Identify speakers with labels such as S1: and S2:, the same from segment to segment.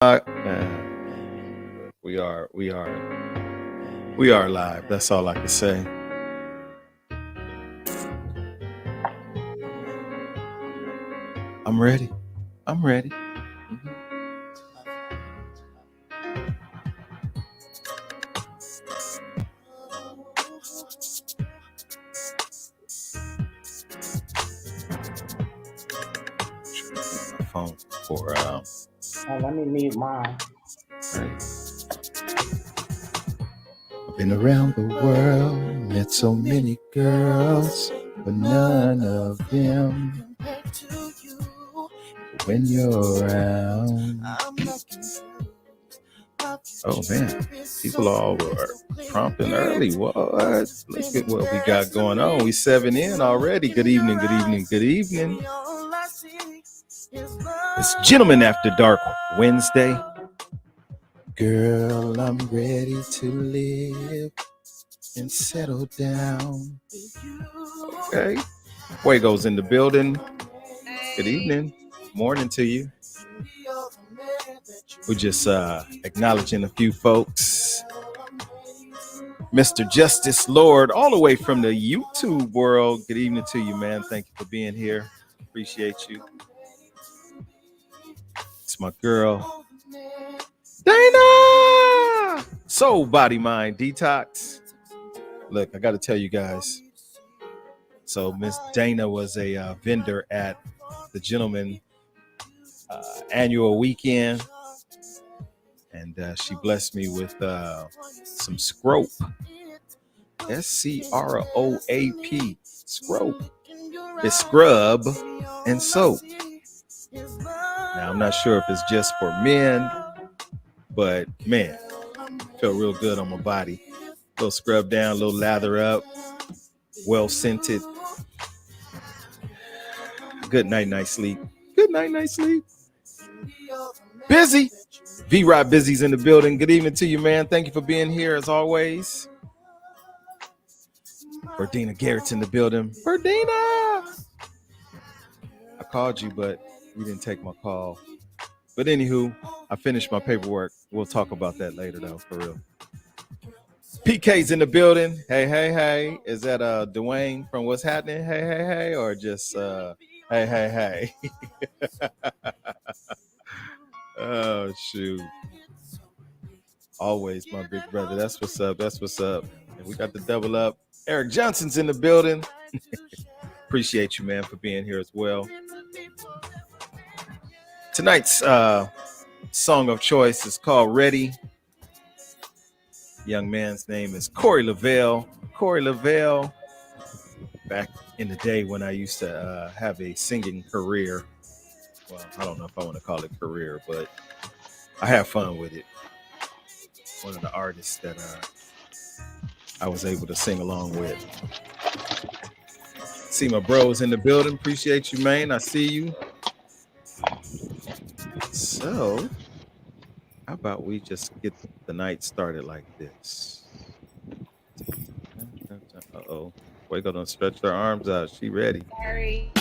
S1: Uh, we are live. That's all I can say. I'm ready. I'm ready. Mhm. My phone for
S2: let me mute mine.
S1: right. I've been around the world, met so many girls, but none of them when you're around. Oh man, people all are prompting early. What? Look at what we got going on. We 7 in already. Good evening, good evening, good evening. It's Gentlemen After Dark Wednesday. Girl, I'm ready to live and settle down. Okay. Fuego's in the building. Good evening. Morning to you. We're just acknowledging a few folks. Mr. Justice Lord, all the way from the YouTube world. Good evening to you, man. Thank you for being here. Appreciate you. It's my girl, Dana. Soul, body, mind, detox. Look, I got to tell you guys. So Miss Dana was a vendor at the Gentleman annual weekend. And she blessed me with some scrope. SCROAP. Scrope. It's scrub and soap. Now, I'm not sure if it's just for men, but man, felt real good on my body. A little scrub down, a little lather up, well scented. Good night sleep. Good night sleep. Busy. V-Rod Busy's in the building. Good evening to you, man. Thank you for being here as always. Berdina Garrett's in the building. Berdina! I called you, but you didn't take my call. But anywho, I finished my paperwork. We'll talk about that later, though, for real. PK's in the building. Hey. Is that Dwayne from What's Happening? Hey, or just hey. Oh, shoot. Always my big brother. That's what's up. And we got the double up. Eric Johnson's in the building. Appreciate you, man, for being here as well. Tonight's song of choice is called Ready. Young man's name is Corey Lavelle. Corey Lavelle, back in the day when I used to have a singing career. Well, I don't know if I want to call it career, but I have fun with it. One of the artists that I was able to sing along with. See my bros in the building. Appreciate you, man. I see you. So, how about we just get the night started like this? Uh-oh. Fuego don't stretch her arms out. She ready.
S3: Sorry.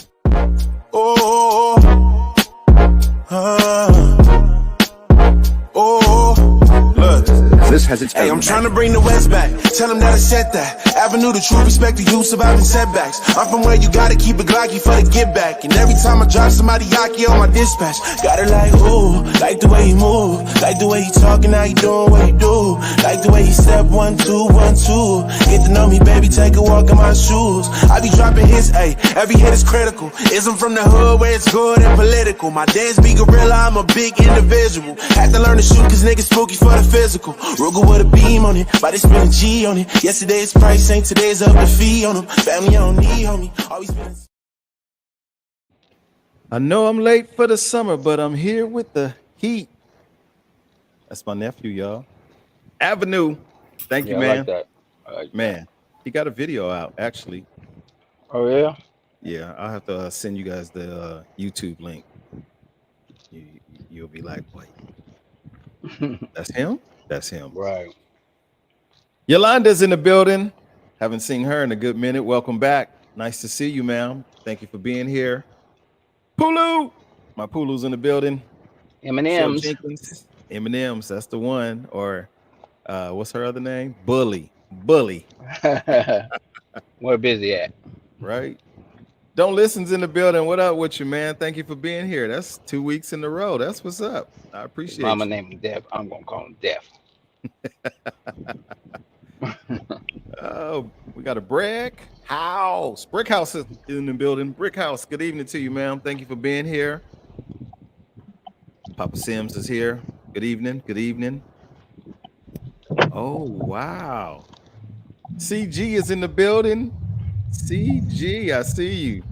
S4: Look, this has its hey, I'm trying to bring the West back. Tell them that I said that. Avenue to true respect the youth surviving setbacks. I'm from where you gotta keep it glocky for the get back. And every time I drive somebody yaki on my dispatch, got her like, ooh, like the way he move, like the way he talking, how he doing what he do, like the way he step 1, 2, 1, 2. Get to know me, baby, take a walk in my shoes. I be dropping hits, ayy, every hit is critical. Ism from the hood where it's good and political. My dance be gorilla, I'm a big individual. Had to learn to shoot cause niggas spooky for the physical. Ruger with a beam on it, but they spend a G on it. Yesterday's price ain't today's up the fee on them. Family I don't need, homie. Always been.
S1: I know I'm late for the summer, but I'm here with the heat. That's my nephew, y'all. Avenue. Thank you, man.
S2: I like that.
S1: Man, he got a video out, actually.
S2: Oh, yeah?
S1: Yeah, I'll have to send you guys the YouTube link. You'll be like, wait, that's him? That's him.
S2: Right.
S1: Yolanda's in the building. Haven't seen her in a good minute. Welcome back. Nice to see you, ma'am. Thank you for being here. Pulu! My Pulu's in the building.
S2: M&M's.
S1: Jenkins. M&M's, that's the one. Or what's her other name? Bully.
S2: Where Busy at?
S1: Right? Don't Listen's in the building. What up with you, man? Thank you for being here. That's 2 weeks in a row. That's what's up. I
S2: His mama
S1: appreciate you.
S2: named him Deaf. I'm gonna call him Deaf.
S1: Oh, we got a Brick House. Brick House is in the building. Brick House, good evening to you, ma'am. Thank you for being here. Papa Sims is here. Good evening. Good evening. Oh, wow. CG is in the building. CG, I see you.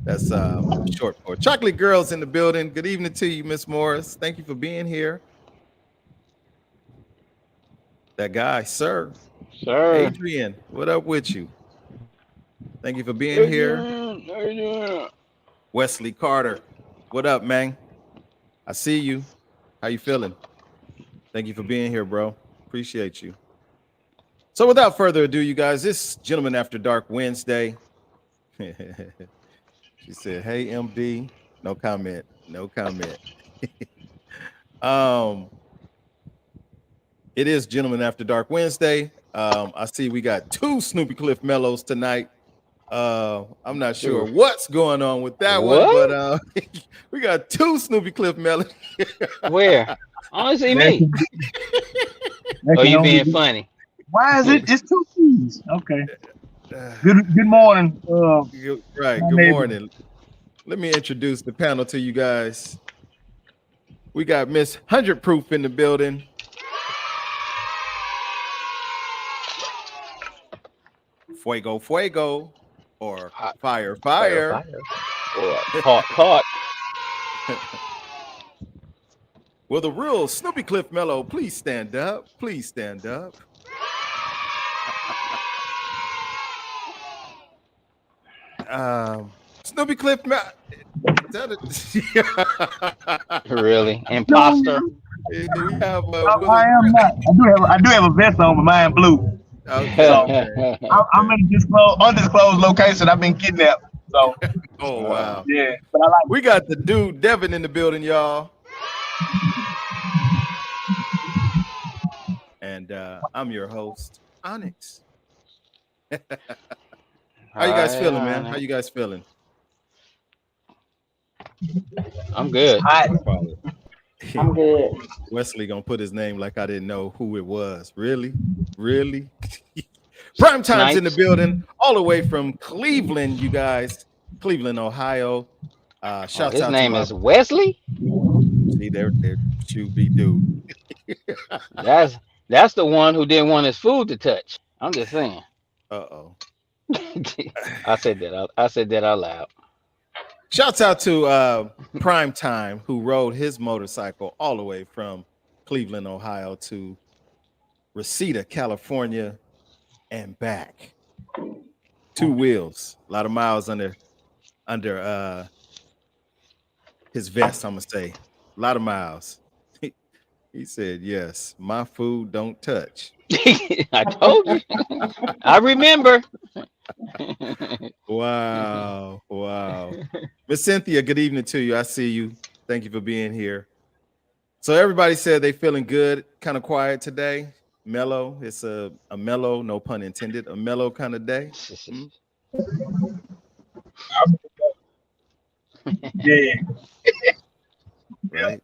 S1: That's short for Chocolate Girl's in the building. Good evening to you, Miss Morris. Thank you for being here. That guy, sir.
S2: Sir.
S1: Adrian, what up with you? Thank you for being here.
S2: Adrian.
S1: Wesley Carter, what up, man? I see you. How you feeling? Thank you for being here, bro. Appreciate you. So without further ado, you guys, this Gentleman After Dark Wednesday. She said, hey, MD. No comment. No comment. It is Gentleman After Dark Wednesday. I see we got 2 Snoopy Cliff Mellows tonight. I'm not sure what's going on with that one, but we got 2 Snoopy Cliff Mellows.
S2: Where? I only see me. Oh, you being funny?
S3: Why is it? It's 2 keys. Okay. Good morning.
S1: Right. Good morning. Let me introduce the panel to you guys. We got Miss 100 Proof in the building. Fuego, fuego, or fire, fire.
S2: Or caught.
S1: Will the real Snoopy Cliff Mellow please stand up? Please stand up. Snoopy Cliff Mellow.
S2: Really? Imposter?
S1: Do we have,
S3: I am not. I do have a vest on, but mine blue.
S1: Okay.
S3: So, I'm in a undisclosed location. I've been kidnapped. So.
S1: Oh wow.
S3: Yeah. But I like.
S1: We got the dude Devin in the building, y'all. And I'm your host, Onyx. How you guys feeling, man? How you guys feeling?
S2: I'm good.
S5: I'm good.
S1: Wesley gonna put his name like I didn't know who it was. Really? Prime Time's in the building, all the way from Cleveland, you guys. Cleveland, Ohio. Shouts out
S2: his
S1: to
S2: name is Wesley.
S1: See, there should be dude.
S2: That's the one who didn't want his food to touch. I'm just saying.
S1: Uh-oh.
S2: I said that out loud.
S1: Shouts out to Prime Time, who rode his motorcycle all the way from Cleveland, Ohio to Reseda, California, and back. 2 wheels, a lot of miles under his vest, I'm gonna say. A lot of miles. He said, yes, my food don't touch.
S2: I told you. I remember.
S1: Wow. Miss Cynthia, good evening to you. I see you. Thank you for being here. So everybody said they feeling good, kind of quiet today. Mellow. It's a mellow, no pun intended, a mellow kind of day.
S3: Yeah.
S1: Right.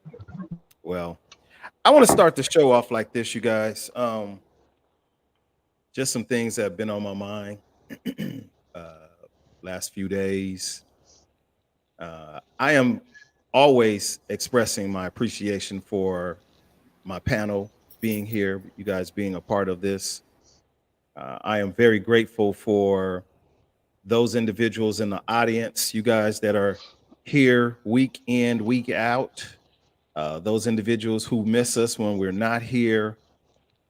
S1: Well, I want to start the show off like this, you guys. Just some things that have been on my mind last few days. I am always expressing my appreciation for my panel being here, you guys being a part of this. I am very grateful for those individuals in the audience, you guys that are here week in, week out. Those individuals who miss us when we're not here.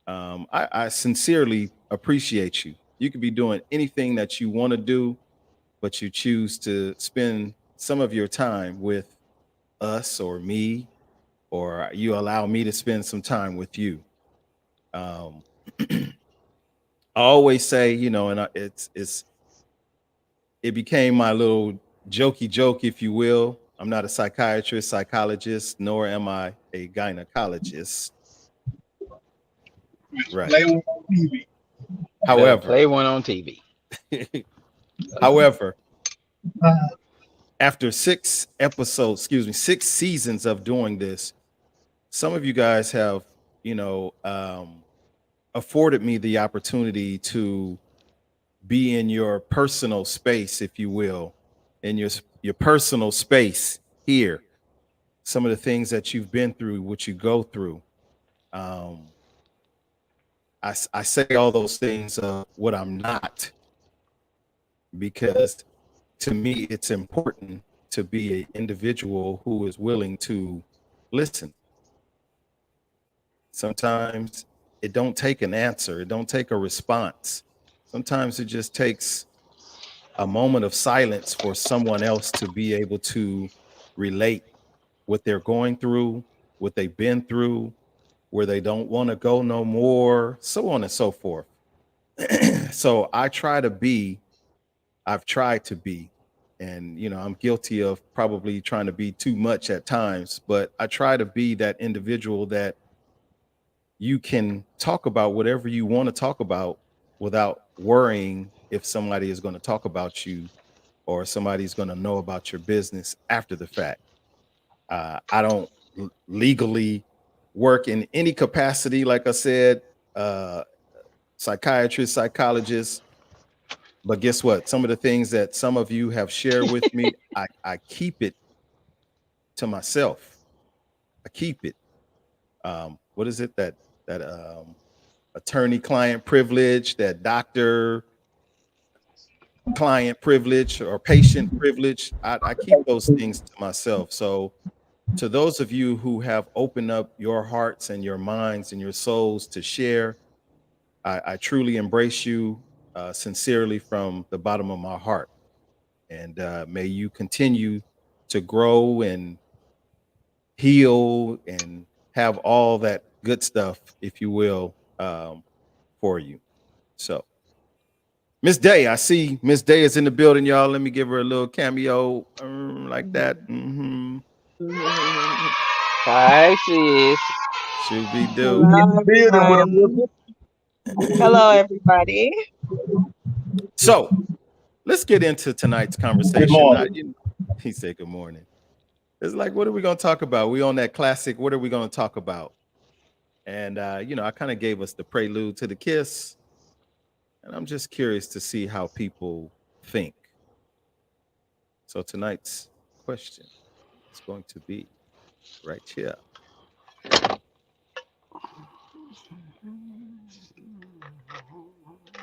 S1: I sincerely appreciate you. You could be doing anything that you want to do, but you choose to spend some of your time with us or me, or you allow me to spend some time with you. I always say, and it became my little jokey joke, if you will. I'm not a psychiatrist, psychologist, nor am I a gynecologist. Right.
S3: Play one on TV.
S1: However,
S2: play one on TV.
S1: however, after 6 seasons of doing this, some of you guys have, afforded me the opportunity to be in your personal space, if you will, in your personal space here. Some of the things that you've been through, what you go through. I say all those things what I'm not, because to me it's important to be an individual who is willing to listen. Sometimes it don't take an answer, it don't take a response. Sometimes it just takes a moment of silence for someone else to be able to relate what they're going through, what they've been through, where they don't want to go no more, so on and so forth. So I've tried to be, and I'm guilty of probably trying to be too much at times, but I try to be that individual that you can talk about whatever you want to talk about without worrying if somebody is going to talk about you or somebody's going to know about your business after the fact. I don't legally work in any capacity, like I said, psychiatrist, psychologist. But guess what? Some of the things that some of you have shared with me, I keep it to myself. I keep it. What is it that attorney-client privilege, that doctor-client privilege or patient privilege? I keep those things to myself. So to those of you who have opened up your hearts and your minds and your souls to share, I truly embrace you sincerely from the bottom of my heart. And may you continue to grow and heal and have all that good stuff, if you will, for you. So Miss Day, I see Miss Day is in the building, y'all. Let me give her a little cameo like that. Mm-hmm.
S2: Hi, sis.
S1: Should be do.
S5: Hello, everybody.
S1: So let's get into tonight's conversation. He said good morning. It's like, what are we going to talk about? We on that classic, what are we going to talk about? And, I kind of gave us the prelude to the kiss. And I'm just curious to see how people think. So tonight's question is going to be right here.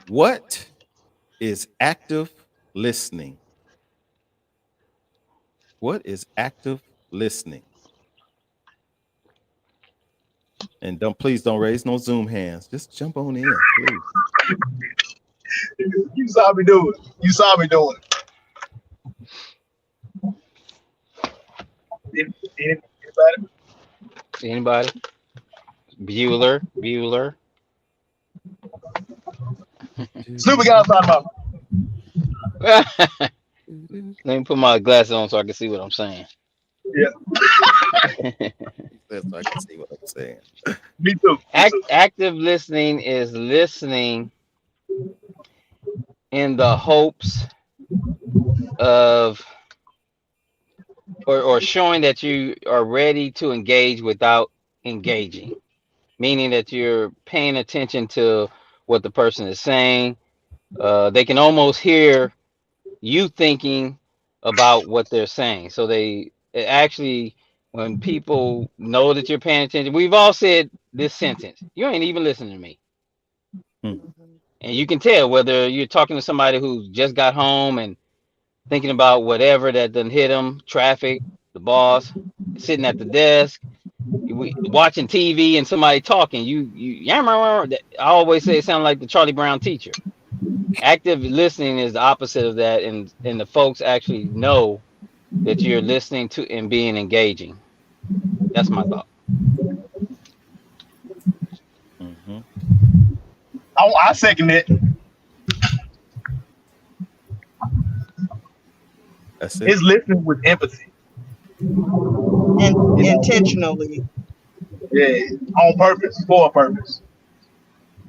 S1: What is active listening? What is active listening? And please don't raise no Zoom hands. Just jump on in, please.
S3: You saw me do it.
S2: Anybody? Bueller.
S3: Super guy outside my.
S2: Let me put my glasses on so I can see what I'm saying.
S3: Yeah.
S1: That's so I can see what I'm saying.
S3: Me too.
S2: Active listening is listening in the hopes of or showing that you are ready to engage without engaging, meaning that you're paying attention to what the person is saying. They can almost hear you thinking about what they're saying. So actually, when people know that you're paying attention, we've all said this sentence: "You ain't even listening to me." And you can tell whether you're talking to somebody who just got home and thinking about whatever that done hit them, traffic, the boss, sitting at the desk, watching TV, and somebody talking. I always say it sounds like the Charlie Brown teacher. Active listening is the opposite of that, and the folks actually know that you're listening to and being engaging. That's my thought.
S1: Mm-hmm.
S3: I second it.
S1: That's it.
S3: It's listening with empathy.
S5: And intentionally.
S3: Yeah, on purpose, for a purpose.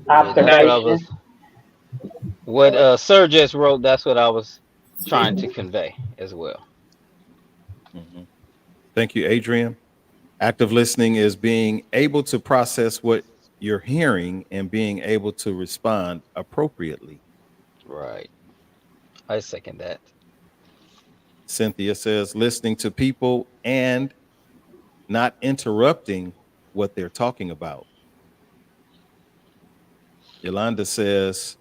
S2: Yeah, that's what I
S6: Observation.
S2: was. What Sir just wrote. That's what I was trying to convey as well.
S1: Mhm. Thank you, Adrian. Active listening is being able to process what you're hearing and being able to respond appropriately.
S2: Right. I second that.
S1: Cynthia says listening to people and not interrupting what they're talking about. Yolanda says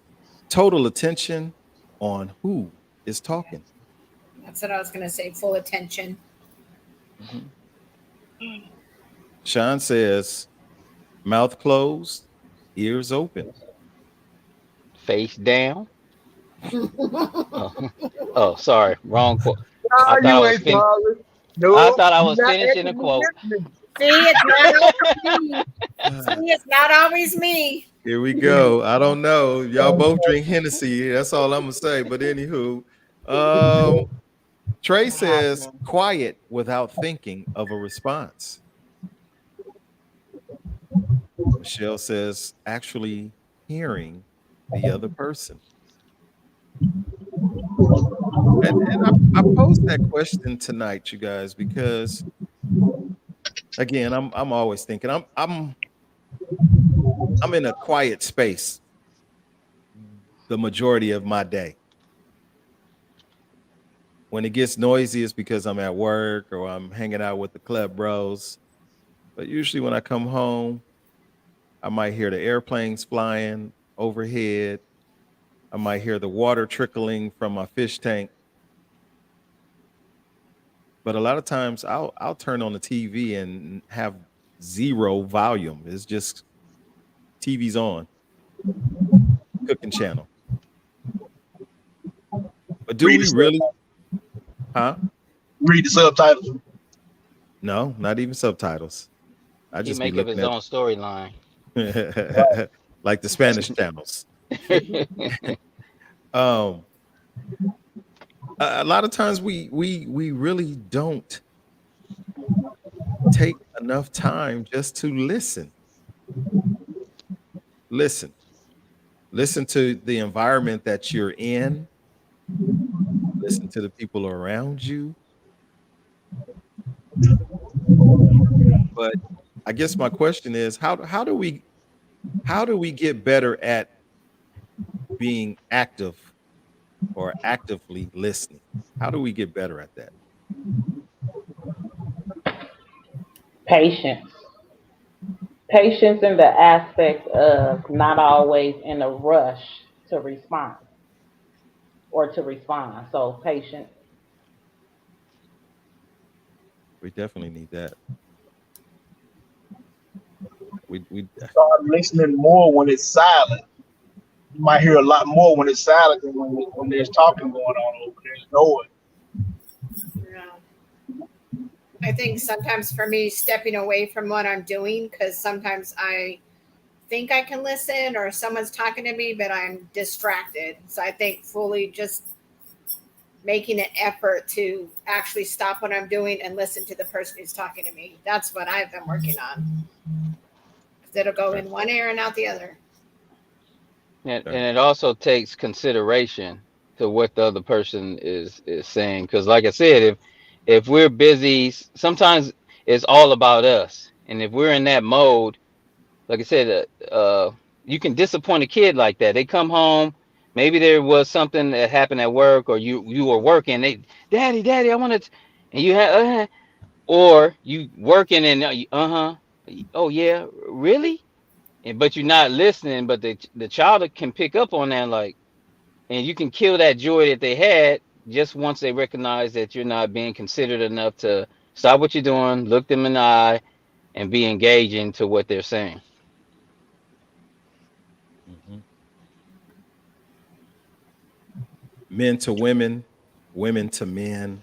S1: total attention on who is talking.
S7: That's what I was going to say. Full attention.
S1: Mhm. Sean says mouth closed, ears open.
S2: Face down. Oh, oh, sorry, wrong quote. I
S3: Nah,
S2: thought I
S3: you
S2: was
S3: ain't
S2: fin.
S3: Charlie.
S2: I
S3: No,
S2: thought I
S3: you
S2: was
S3: not
S2: finishing a
S3: actively
S2: quote.
S3: listening.
S7: See, it's not always me. See, it's not always me.
S1: Here we go. I don't know. Y'all both drink Hennessy. That's all I'm gonna say. But anywho, um, Trey says quiet without thinking of a response. Michelle says actually hearing the other person. And I posed that question tonight, you guys, because again, I'm always thinking I'm in a quiet space the majority of my day. When it gets noisy, it's because I'm at work or I'm hanging out with the club bros. But usually when I come home, I might hear the airplanes flying overhead. I might hear the water trickling from my fish tank. But a lot of times I'll turn on the TV and have zero volume. It's just TV's on, cooking channel. But do
S3: Read
S1: we
S3: the
S1: really?
S3: subtitles.
S1: Huh?
S3: Read the subtitles.
S1: No, not even subtitles. I
S2: He
S1: just be
S2: make up
S1: looking
S2: his
S1: at
S2: own storyline.
S1: like the Spanish channels. Um, a lot of times we really don't take enough time just to listen. Listen. Listen to the environment that you're in. Listen to the people around you. But I guess my question is how do we get better at being active or actively listening? How do we get better at that?
S6: Patience. Patience in the aspect of not always in a rush to respond or to respond. So patience.
S1: We definitely need that. We
S3: Start listening more when it's silent. You might hear a lot more when it's silent than when there's talking going on over there's noise.
S7: Yeah. I think sometimes for me, stepping away from what I'm doing, because sometimes I think I can listen or someone's talking to me, but I'm distracted. So I think fully just making an effort to actually stop what I'm doing and listen to the person who's talking to me. That's what I've been working on. 'Cause it'll go
S1: okay,
S7: in one ear and out the other.
S2: And
S1: okay.
S2: it also takes consideration to what the other person is saying. Because, like I said, if we're busy, sometimes it's all about us. And if we're in that mode, like I said, you can disappoint a kid like that. They come home, maybe there was something that happened at work, or you were working. Daddy, I want to, and you have, or you working and oh yeah, really? And but you're not listening. But the child can pick up on that, like, and you can kill that joy that they had just once they recognize that you're not being considered enough to stop what you're doing, look them in the eye, and be engaging to what they're saying.
S1: Mhm. Men to women, women to men.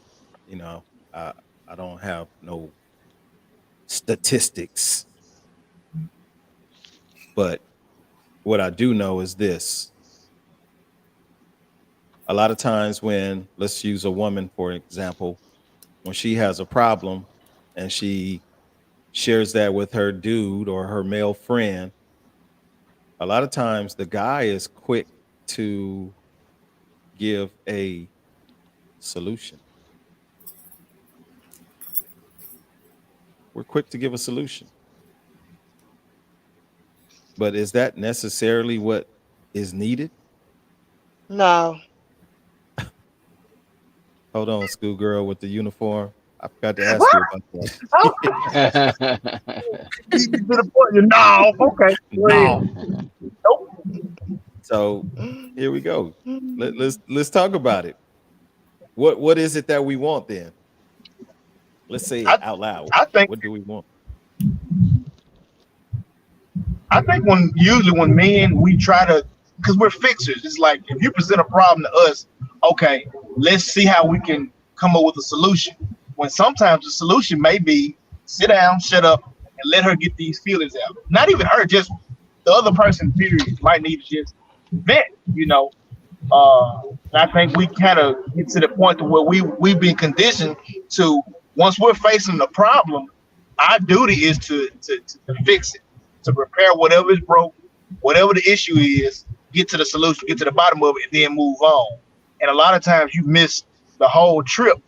S1: You know, I I don't have no statistics, but what I do know is this. A lot of times when let's use a woman for example, when she has a problem and she shares that with her dude or her male friend, a lot of times the guy is quick to give a solution. We're quick to give a solution. But is that necessarily what is needed?
S5: No.
S1: Hold on, schoolgirl with the uniform. I forgot to ask
S3: What?
S1: you about that.
S3: Oh, you to the point. No, okay. Go ahead.
S1: No.
S3: Nope.
S1: So here we go. Let's talk about it. What is it that we want then? Let's say it
S3: I
S1: out loud.
S3: I think
S1: What do we want?
S3: I think when usually when men we try to, because we're fixers. It's like if you present a problem to us, okay, let's see how we can come up with a solution. When sometimes the solution may be sit down, shut up, and let her get these feelings out. Not even her, just the other person. Period might need to just vent. You know, I think we kind of get to the point to where we've been conditioned to once we're facing a problem, our duty is to fix it, to repair whatever is broke, whatever the issue is, get to the solution, get to the bottom of it, and then move on. And a lot of times you miss the whole trip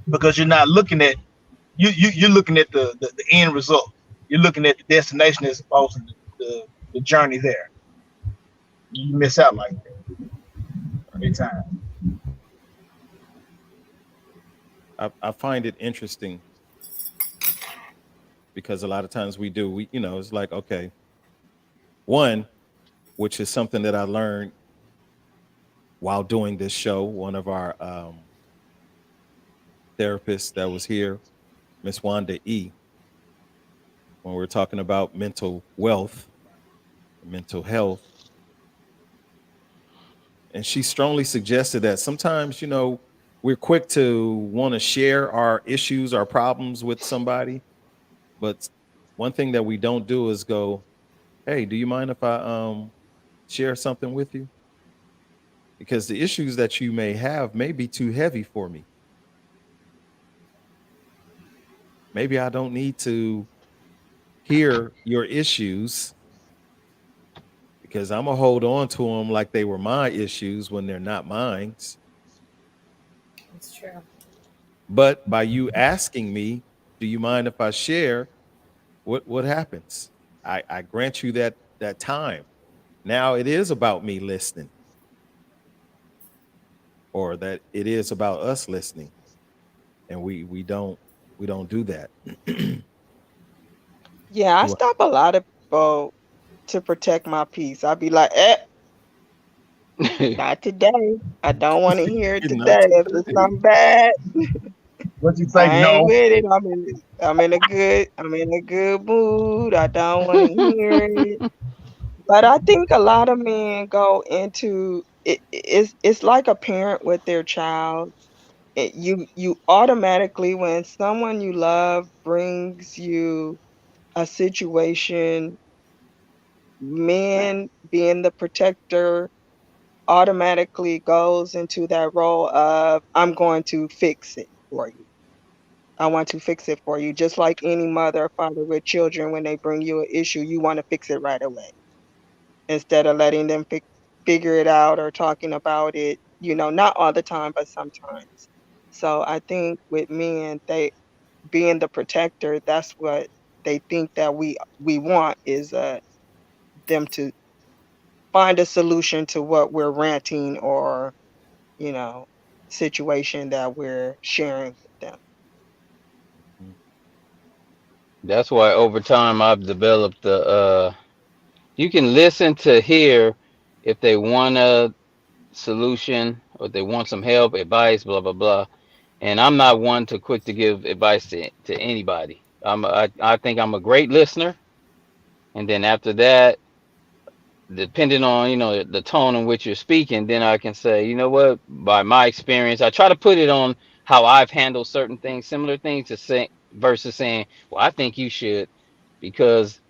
S3: because you're not looking at you're looking at the end result. You're looking at the destination as opposed to the journey there. You miss out like that big time.
S1: I find it interesting because a lot of times we do. It's like, okay, one, which is something that I learned while doing this show. One of our therapists that was here, Miss Wanda E, when we were talking about mental wealth, mental health, and she strongly suggested that sometimes, we're quick to want to share our issues, our problems with somebody, but one thing that we don't do is go, "Hey, do you mind if I share something with you?" Because the issues that you may have may be too heavy for me. Maybe I don't need to hear your issues because I'm gonna hold on to them like they were my issues when they're not mine.
S7: It's true.
S1: But by you asking me, do you mind if I share? What happens? I grant you that time. Now it is about me listening, or that it is about us listening, and we don't do that.
S5: Yeah, I
S1: Do
S5: stop a lot of people to protect my peace. I'll be like, not today. I don't want to hear it
S1: Not
S5: today. If it's
S1: today.
S5: something bad,
S3: What you say?
S5: I ain't
S3: No.
S5: with it. I'm in a good mood. I don't want to hear it. But I think a lot of men go into it. It's like a parent with their child. You automatically, when someone you love brings you a situation, men being the protector automatically goes into that role of I'm going to fix it for you. I want to fix it for you. Just like any mother or father with children, when they bring you an issue, you want to fix it right away instead of letting them figure it out or talking about it, not all the time, but sometimes. So I think with men, they being the protector, that's what they think that we want is them to find a solution to what we're ranting or, you know, situation that we're sharing with them.
S1: Mhm.
S2: That's why over time I've developed the you can listen to hear if they want a solution or they want some help, advice, blah blah blah. And I'm not one to quick to give advice to anybody. I think I'm a great listener, and then after that, depending on the tone in which you're speaking, then I can say, you know what, by my experience, I try to put it on how I've handled certain things, similar things to say versus saying, well, I think you should, because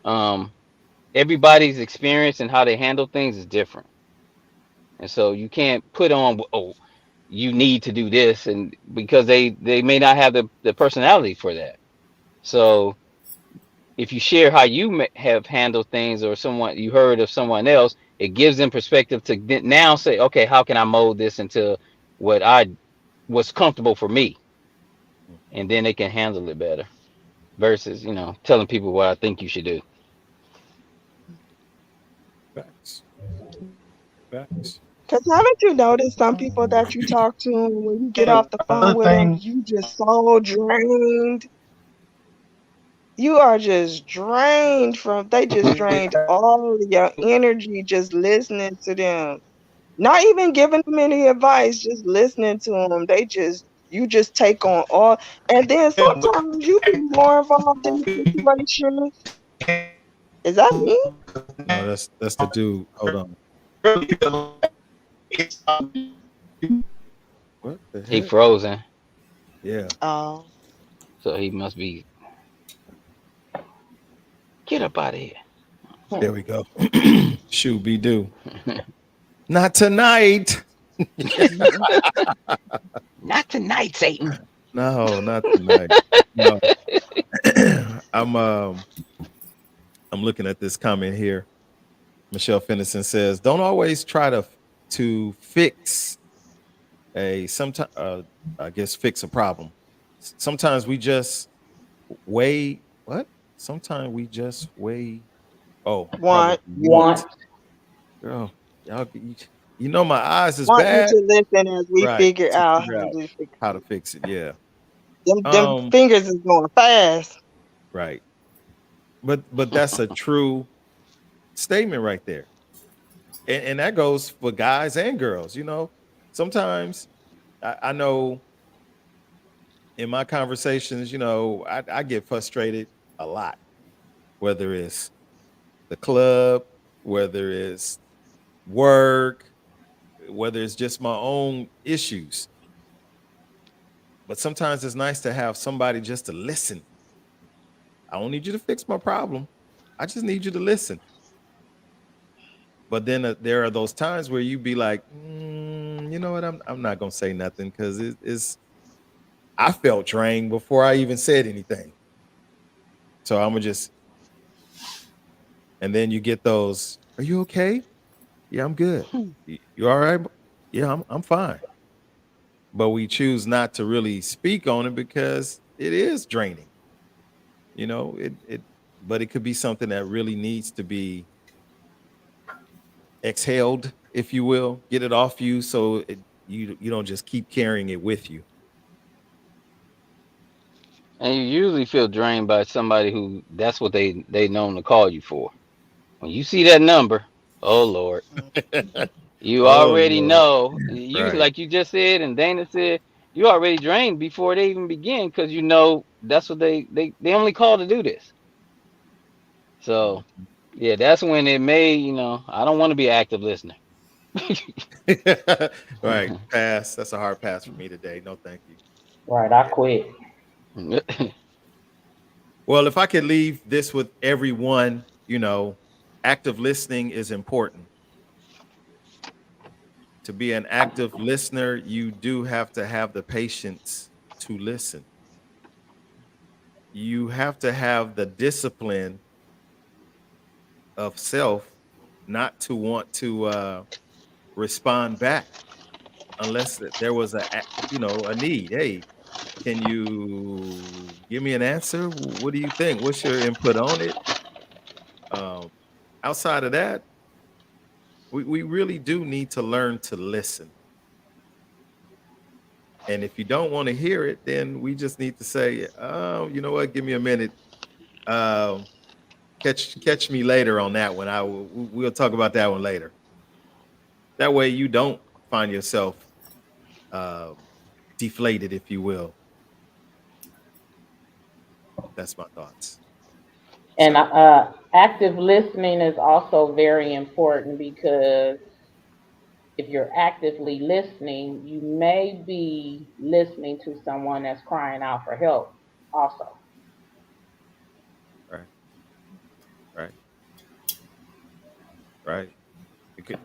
S2: um everybody's experience and how they handle things is different. And so you can't put on, oh, you need to do this, and because they may not have the personality for that. So if you share how you have handled things, or someone you heard of someone else, it gives them perspective to now say, okay, how can I mold this into what I was comfortable for me, and then they can handle it better versus telling people what I think you should do.
S1: Facts. Facts.
S5: Because haven't you noticed some people that you talk to, when you get off the phone
S3: Another
S5: with them,
S3: thing,
S5: you just so drained. You are just drained they just drained all of your energy just listening to them. Not even giving them any advice, just listening to them. You just take on all. And then sometimes you be more involved in the situation. Is that me?
S1: No, that's the dude. Hold on. What the
S2: He
S1: heck?
S2: frozen,
S1: Yeah.
S5: Oh.
S2: so he must be get up out of here.
S1: There we go. Shoot be do. Not tonight.
S2: Not tonight, Satan.
S1: No, not tonight. No. I'm I'm looking at this comment here. Michelle Finnison says, "Don't always try to fix a sometimes I guess fix a problem. Sometimes we just weigh what? Sometimes we just weigh probably
S5: Want
S6: Want.
S1: want. Girl, you know my eyes is
S5: want you
S1: bad.
S5: to listen as we
S1: Right.
S5: figure
S1: To
S5: out
S1: figure
S5: how
S1: out
S5: to fix
S1: how to
S5: it.
S1: fix it. Yeah.
S5: Them
S1: Um,
S5: fingers is going fast.
S1: right. But that's a true statement right there. And that goes for guys and girls, Sometimes I know in my conversations, I get frustrated a lot, whether it's the club, whether it's work, whether it's just my own issues. But sometimes it's nice to have somebody just to listen. I don't need you to fix my problem. I just need you to listen. But then there are those times where you be like, you know what? I'm not gonna say nothing because it's. I felt drained before I even said anything. So I'm gonna just, and then you get those. Are you okay? Yeah, I'm good. You all right? Yeah, I'm fine. But we choose not to really speak on it because it is draining. But it could be something that really needs to be exhaled, if you will, get it off you, so you don't just keep carrying it with you.
S2: And you usually feel drained by somebody who that's what they known to call you for. When you see that number, oh Lord, you
S1: Oh
S2: already
S1: Lord,
S2: know. You
S1: right.
S2: like you just said, and Dana said, you already drained before they even begin because you know that's what they only call to do this. So
S1: Mhm.
S2: yeah, that's when it may, I don't want to be an active listener.
S1: Right, pass. That's a hard pass for me today. No, thank you.
S6: Right, I
S1: Yeah.
S6: quit.
S1: Well, if I could leave this with everyone, active listening is important. To be an active listener, you do have to have the patience to listen. You have to have the discipline of self not to want to respond back unless there was a need. Hey, can you give me an answer? What do you think? What's your input on it? Um, Outside of that, we really do need to learn to listen. And if you don't want to hear it, then we just need to say, oh, you know what? Give me a minute. Um, catch me later on that one. We'll talk about that one later. That way you don't find yourself um, deflated, if you will. That's my thoughts.
S6: And
S1: So,
S6: active listening is also very important because if you're actively listening, you may be listening to someone that's crying out for help also.
S1: right, right, right. It could,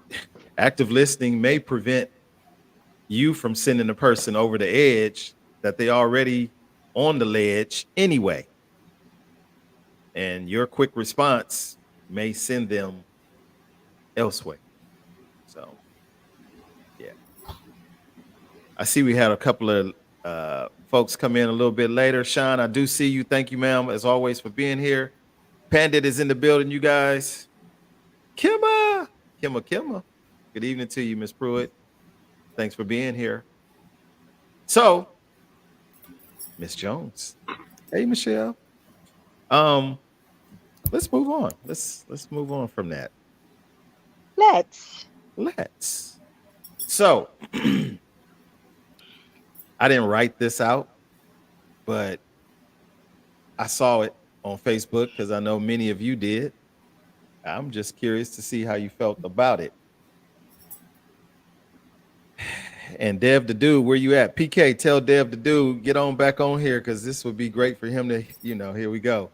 S1: active listening may prevent you from sending the person over the edge that they already on the ledge anyway. And your quick response may send them elsewhere. So, yeah. I see we had a couple of folks come in a little bit later. Sean, I do see you. Thank you, ma'am, as always, for being here. Pandit is in the building, you guys. Kimma. Kimma. Good evening to you, Miss Pruitt. Thanks for being here. So, Miss Jones. Hey, Michelle. Um, let's move on. Let's move on from that.
S5: Let's.
S1: Let's. So, I didn't write this out, but I saw it on Facebook because I know many of you did. I'm just curious to see how you felt about it. And Dev the Dude, where you at? PK, tell Dev the Dude, get on back on here because this would be great for him to, here we go.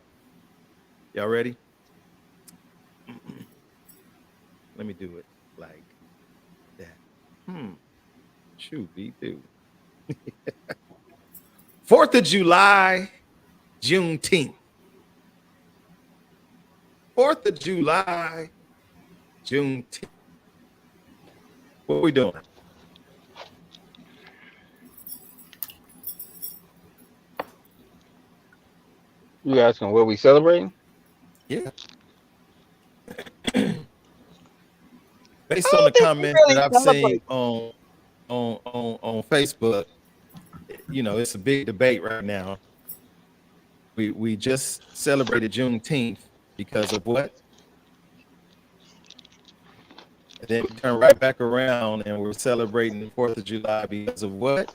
S1: Y'all ready? Let me do it like that. Shoot, be do. 4th of July, Juneteenth. 4th of July, Juneteenth. What are we doing?
S2: You asking what we celebrating?
S1: Yeah. Based on the comments
S5: really
S1: that I've
S5: celebrate.
S1: seen on Facebook, it's a big debate right now. We just celebrated Juneteenth because of what? And then we turn right back around and we're celebrating the 4th of July because of what?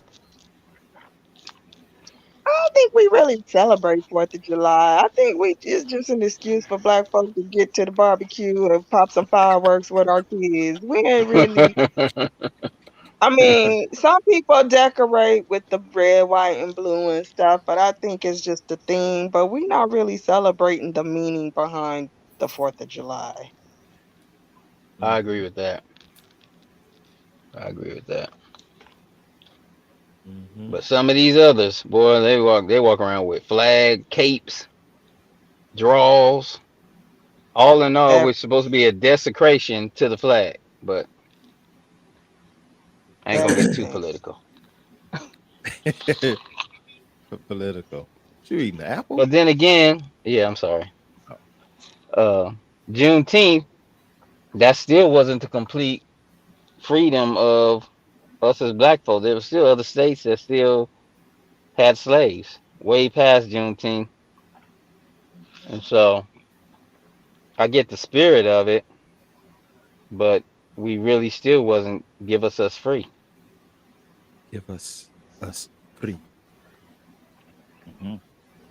S5: I don't think we really celebrate 4th of July. I think it's just an excuse for Black folks to get to the barbecue and pop some fireworks with our kids. We ain't really. I mean, some people decorate with the red, white, and blue and stuff, but I think it's just the theme. But we're not really celebrating the meaning behind the 4th of July.
S2: I agree with that. I agree with that.
S1: Mm-hmm.
S2: But some of these others, boy, they walk around with flag, capes, draws. All in all,
S5: Ev-
S2: we're supposed to be a desecration to the flag. But I ain't gonna get too
S5: Everything.
S2: political.
S1: Political. You eating the apple?
S2: But then again, yeah, I'm sorry. Uh, Juneteenth, that still wasn't the complete freedom of us as black folks. There were still other states that still had slaves way past Juneteenth. And so I get the spirit of it, but we really still wasn't give us free.
S1: Give us free. Mm-hmm.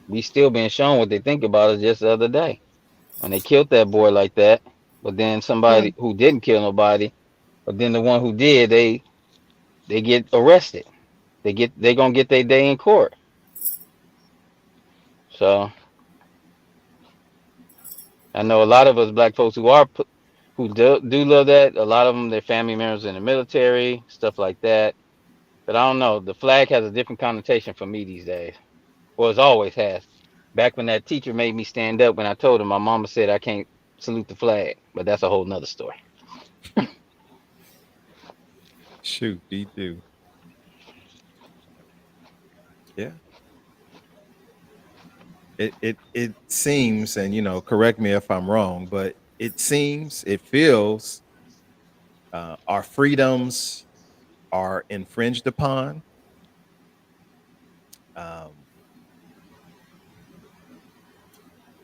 S2: We still being shown what they think about us just the other day when they killed that boy like that. But then somebody
S5: Mm.
S2: who didn't kill nobody, but then the one who did, they get arrested. They gonna get their day in court. So I know a lot of us black folks who do love that. A lot of them, their family members in the military, stuff like that. But I don't know. The flag has a different connotation for me these days. Well, it's always has. Back when that teacher made me stand up when I told him my mama said I can't salute the flag, but that's a whole nother story.
S1: Shoot, me too. Yeah. It seems, and correct me if I'm wrong, but it feels our freedoms are infringed upon. Um,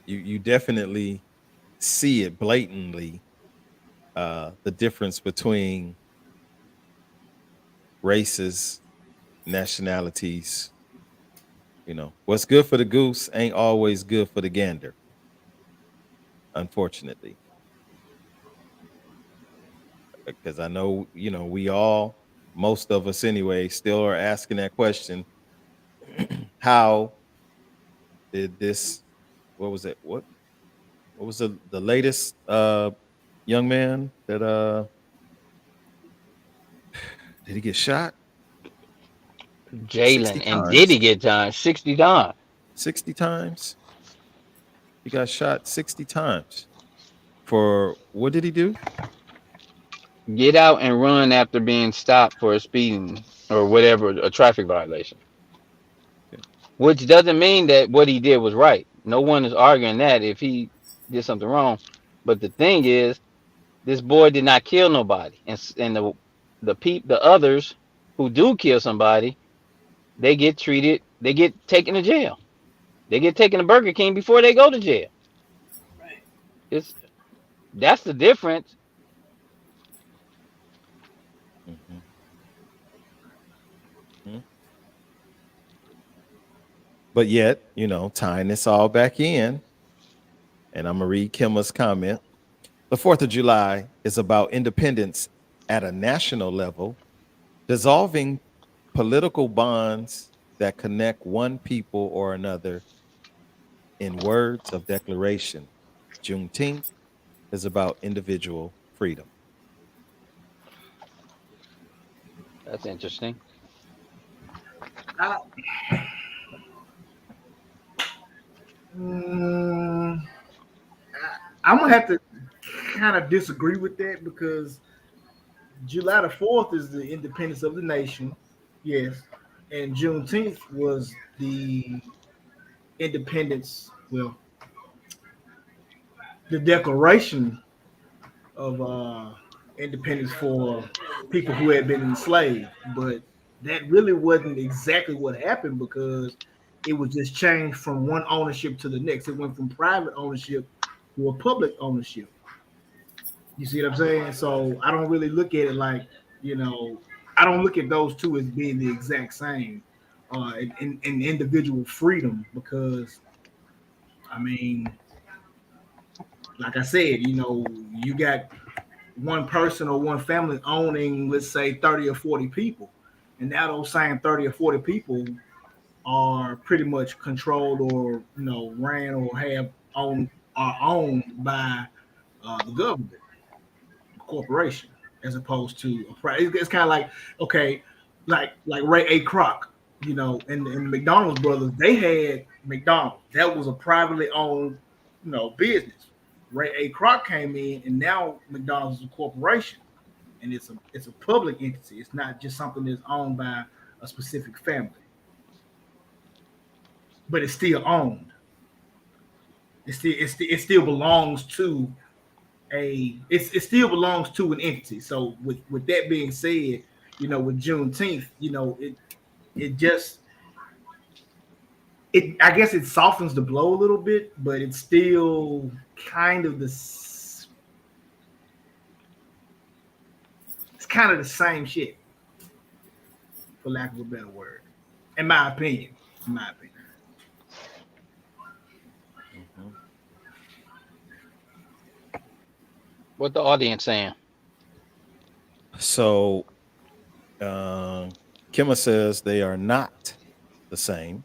S1: you definitely see it blatantly, the difference between races, nationalities. What's good for the goose ain't always good for the gander, unfortunately. Because I know, we all, most of us anyway, still are asking that question. How did this, what was it? What was the latest young man that did he get shot? 60
S2: Jalen and did
S1: times.
S2: he get time? 60 times.
S1: 60 times. He got shot 60 times. For what did he do?
S2: Get out and run after being stopped for a speeding or whatever, a traffic violation. Which doesn't mean that what he did was right. No one is arguing that if he did something wrong. But the thing is, this boy did not kill nobody, and the others who do kill somebody, they get treated, they get taken to jail. They get taken to Burger King before they go to jail.
S7: Right.
S2: It's That's the difference.
S1: Mhm. Mhm. But yet, tying this all back in, and I'm going to read Kimma's comment. The 4th of July is about independence at a national level, dissolving political bonds that connect one people or another in words of declaration. Juneteenth is about individual freedom.
S2: That's interesting.
S3: I, mm, I'm gonna have to kind of disagree with that because July the 4th is the independence of the nation, yes, and Juneteenth was the independence. Well, the declaration of independence for people who had been enslaved, but that really wasn't exactly what happened because it was just changed from one ownership to the next. It went from private ownership to a public ownership. You see what I'm saying? So I don't really look at it like, you know, I don't look at those two as being the exact same in individual freedom because, I mean, like I said, you got one person or one family owning, let's say, 30 or 40 people. And now those same 30 or 40 people are pretty much controlled or, ran or have owned are owned by the government, corporation, as opposed to a private. It's kind of like, okay, like Ray A. Kroc, and McDonald's brothers, they had McDonald's. That was a privately owned, business. Ray A. Kroc came in, and now McDonald's is a corporation, and it's a public entity. It's not just something that's owned by a specific family, but it's still owned. It still belongs to it still belongs to an entity. So with that being said, with Juneteenth, it just I guess it softens the blow a little bit, but it's still kind of it's kind of the same shit, for lack of a better word, in my opinion. In my opinion.
S1: Mhm.
S2: What the audience saying?
S1: So, Kimma says they are not the same.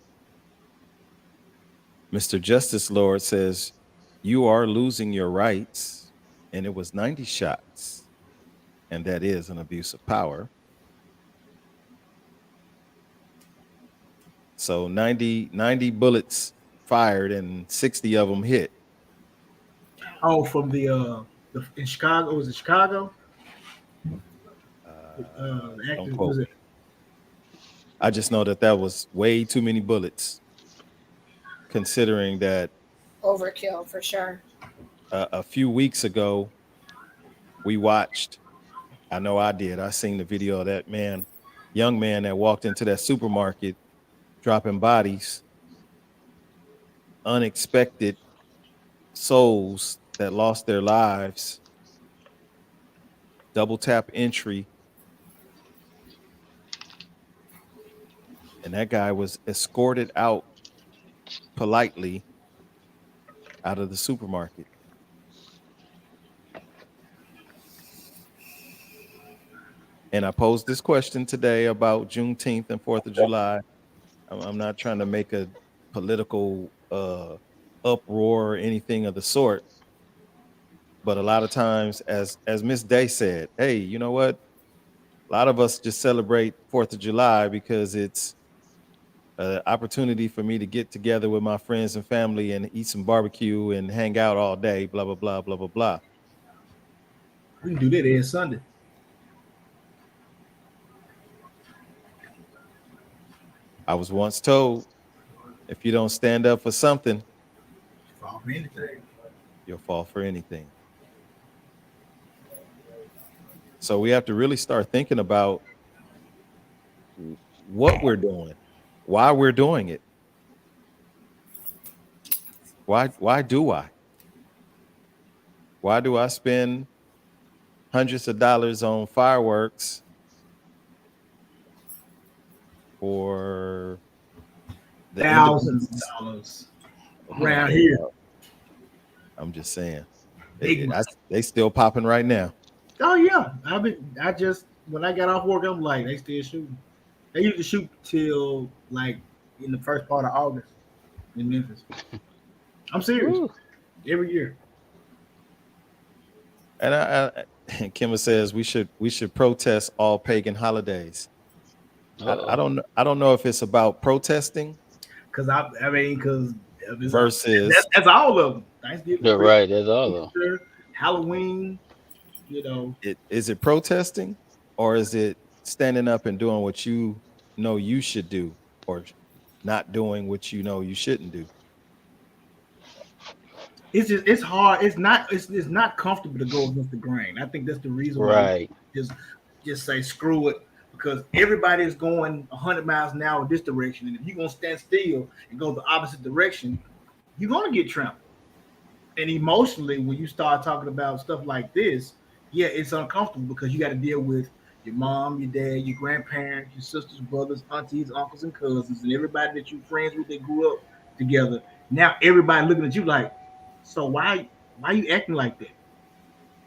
S1: Mr. Justice Lord says you are losing your rights, and it was 90 shots, and that is an abuse of power. So 90 bullets fired and 60 of them hit.
S3: Oh, from in Chicago, was it Chicago? The
S1: Don't
S3: actor
S1: quote
S3: was it?
S1: me. I just know that that was way too many bullets, considering that
S7: Overkill for sure.
S1: a few weeks ago we watched. I know I did. I seen the video of that young man that walked into that supermarket dropping bodies, unexpected souls that lost their lives, double tap entry, and that guy was escorted out politely out of the supermarket. And I posed this question today about Juneteenth and 4th of July. I'm not trying to make a political uproar or anything of the sort, but a lot of times, as Miss Day said, hey, you know what? A lot of us just celebrate 4th of July because it's an opportunity for me to get together with my friends and family and eat some barbecue and hang out all day, blah, blah, blah, blah, blah, blah.
S8: We can do that every Sunday.
S1: I was once told, if you don't stand up for something,
S8: Fall for anything.
S1: you'll fall for anything. So we have to really start thinking about what we're doing, why we're doing it. Why do I? Why do I spend hundreds of dollars on fireworks for the
S8: Thousands of dollars around here.
S1: I'm just saying.
S8: Big
S1: They still popping right now.
S8: Oh yeah, when I got off work, I'm like, they still shooting. They usually shoot till like in the first part of August in Memphis. I'm serious.
S2: Ooh.
S8: Every year.
S1: And Kimma says we should protest all pagan holidays. I don't know if it's about protesting
S8: Because
S1: versus
S8: that's all of them. Thanksgiving,
S2: You're right. That's all of them.
S8: Easter, Halloween. You know,
S1: is it protesting or is it standing up and doing what you know you should do or not doing what you know you shouldn't do?
S8: it's hard. It's not comfortable to go against the grain. I think that's the reason why
S2: Right.
S8: just say screw it, because everybody is going 100 miles an hour this direction, and if you're gonna stand still and go the opposite direction, you're gonna get trampled. And emotionally, when you start talking about stuff like this, yeah, it's uncomfortable because you got to deal with your mom, your dad, your grandparents, your sisters, brothers, aunties, uncles, and cousins, and everybody that you're friends with that grew up together. Now everybody looking at you like, so why you acting like that?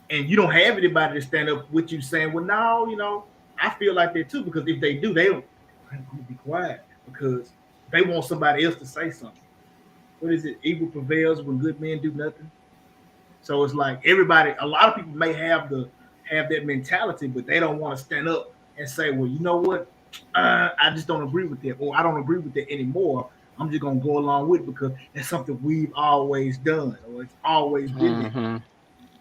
S8: And you don't have anybody to stand up with you saying, well, no, I feel like that too, because if they do, I'm gonna be quiet because they want somebody else to say something. What is it? Evil prevails when good men do nothing. So it's like everybody, a lot of people may have that mentality, but they don't want to stand up and say, well, you know what? I just don't agree with that, or I don't agree with that anymore. I'm just gonna go along with it because it's something we've always done, or it's always been there.
S2: Mm-hmm.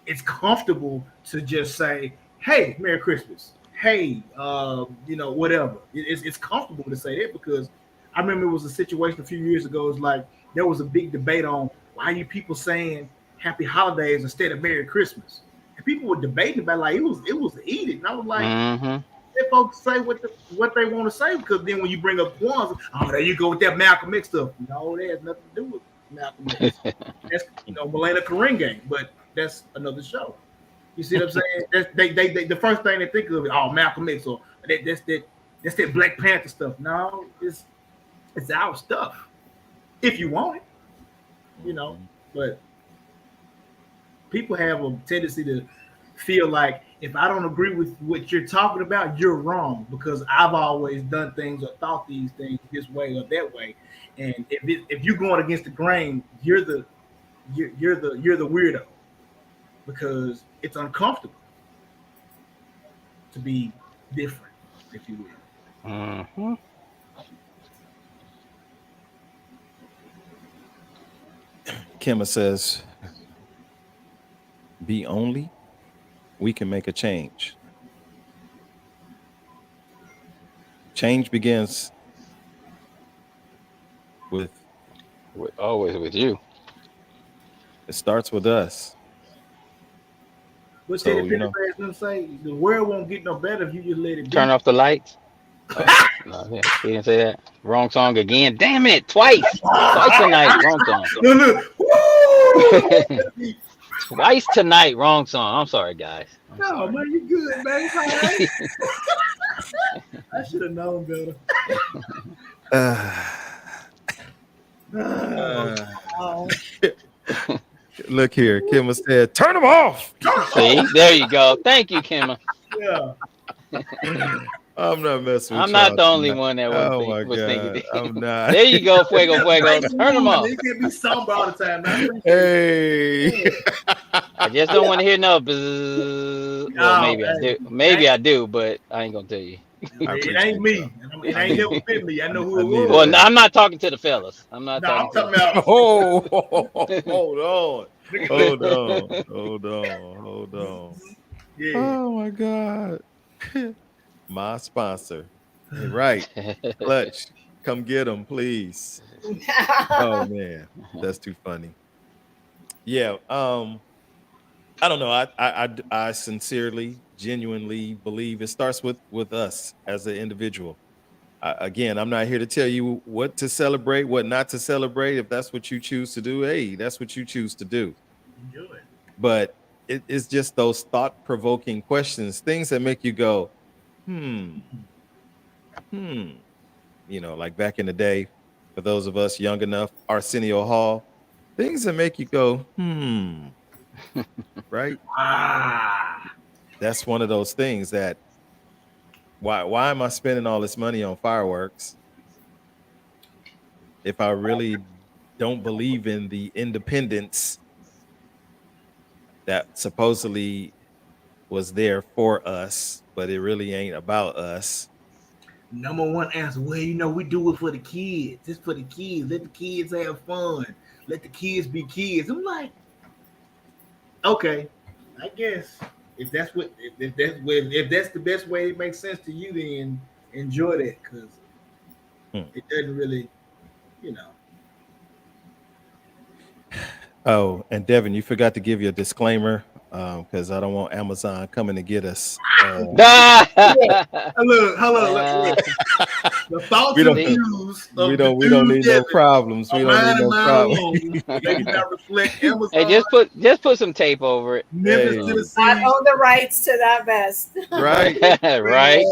S8: It's comfortable to just say, hey, Merry Christmas. Hey, whatever. It's comfortable to say that because I remember it was a situation a few years ago. It's like there was a big debate on why you people saying Happy Holidays instead of Merry Christmas, and people were debating about like it was heated, and I was like, let folks say what they want to say, because then when you bring up Kwanzaa, oh, there you go with that Malcolm X stuff. No, that has nothing to do with Malcolm X. That's Milena Karinga, but that's another show. You see what I'm saying? That's they the first thing they think of is Malcolm X, or that's that Black Panther stuff. No, it's our stuff if you want it, but people have a tendency to feel like if I don't agree with what you're talking about, you're wrong because I've always done things or thought these things this way or that way. And if you're going against the grain, you're the weirdo because it's uncomfortable to be different, if you will.
S2: Mm-hmm.
S1: Kimma says, be only, we can make a change. Change begins
S2: Always with you.
S1: It starts with us.
S8: What's
S1: So,
S8: Teddy Pendergrass say? The world won't get no better if you just let it be.
S2: Turn off the lights. No, he didn't say that. Wrong song again. Damn it! Twice tonight. Wrong song.
S8: Look.
S2: Twice tonight. Wrong song. I'm sorry, guys.
S8: No, man, you good, man. It's all right. I should have known better.
S1: Look here, Kimma said, turn them off.
S2: See, there you go. Thank you, Kimma.
S8: Yeah.
S1: I'm not messing with
S2: I'm not the only
S1: tonight.
S2: one that was thinking that.
S1: I'm not.
S2: There you go, Fuego. Turn them off.
S8: You can't be somber all the time, man.
S1: Hey.
S2: I just don't want to hear no bzzz. Well,
S8: Oh,
S2: maybe I
S8: hey,
S2: do. Maybe I do, but I ain't gonna tell you.
S1: I
S8: it
S1: appreciate
S8: ain't me.
S1: y'all.
S8: It
S1: I
S8: ain't
S1: need
S8: never been me. I know who
S1: I
S8: it
S1: needed
S8: was.
S2: Well,
S1: that.
S2: I'm not talking to the fellas. I'm not
S8: No, I'm
S2: talking
S8: talking about.
S1: Oh, hold on. Hold on. Hold on. Hold on.
S8: Yeah.
S1: Oh my God. My sponsor. Hey, right. Clutch. Come get them, please. Oh man. That's too funny. Yeah. I don't know. I sincerely, genuinely believe it starts with us as an individual. Again, I'm not here to tell you what to celebrate, what not to celebrate. If that's what you choose to do, hey, that's what you choose to do.
S8: Enjoy it.
S1: But it's just those thought-provoking questions, things that make you go, hmm, hmm. Like back in the day, for those of us young enough, Arsenio Hall, things that make you go, right?
S8: Ah.
S1: That's one of those things that why am I spending all this money on fireworks if I really don't believe in the independence that supposedly was there for us, but it really ain't about us.
S8: Number one answer. Well, we do it for the kids. It's for the kids. Let the kids have fun. Let the kids be kids. I'm like, okay, I guess if that's the best way it makes sense to you, then enjoy that because
S1: Hmm.
S8: it doesn't really, you know.
S1: Oh, and Devin, you forgot to give your disclaimer because I don't want Amazon coming to get us.
S8: Look. The thoughts
S1: We
S8: and
S1: don't
S2: See,
S8: views
S1: we
S8: of the
S1: don't we don't
S8: dude
S1: need no
S8: Devin
S1: problems. We
S8: are
S1: don't need
S8: mine and
S1: no
S8: mine
S1: problems.
S8: alone. They do not reflect
S2: hey,
S8: Amazon,
S2: just put some tape over it.
S8: Memphis,
S1: Hey,
S7: I
S8: Tennessee,
S7: own the rights to that vest.
S1: right?
S2: Right?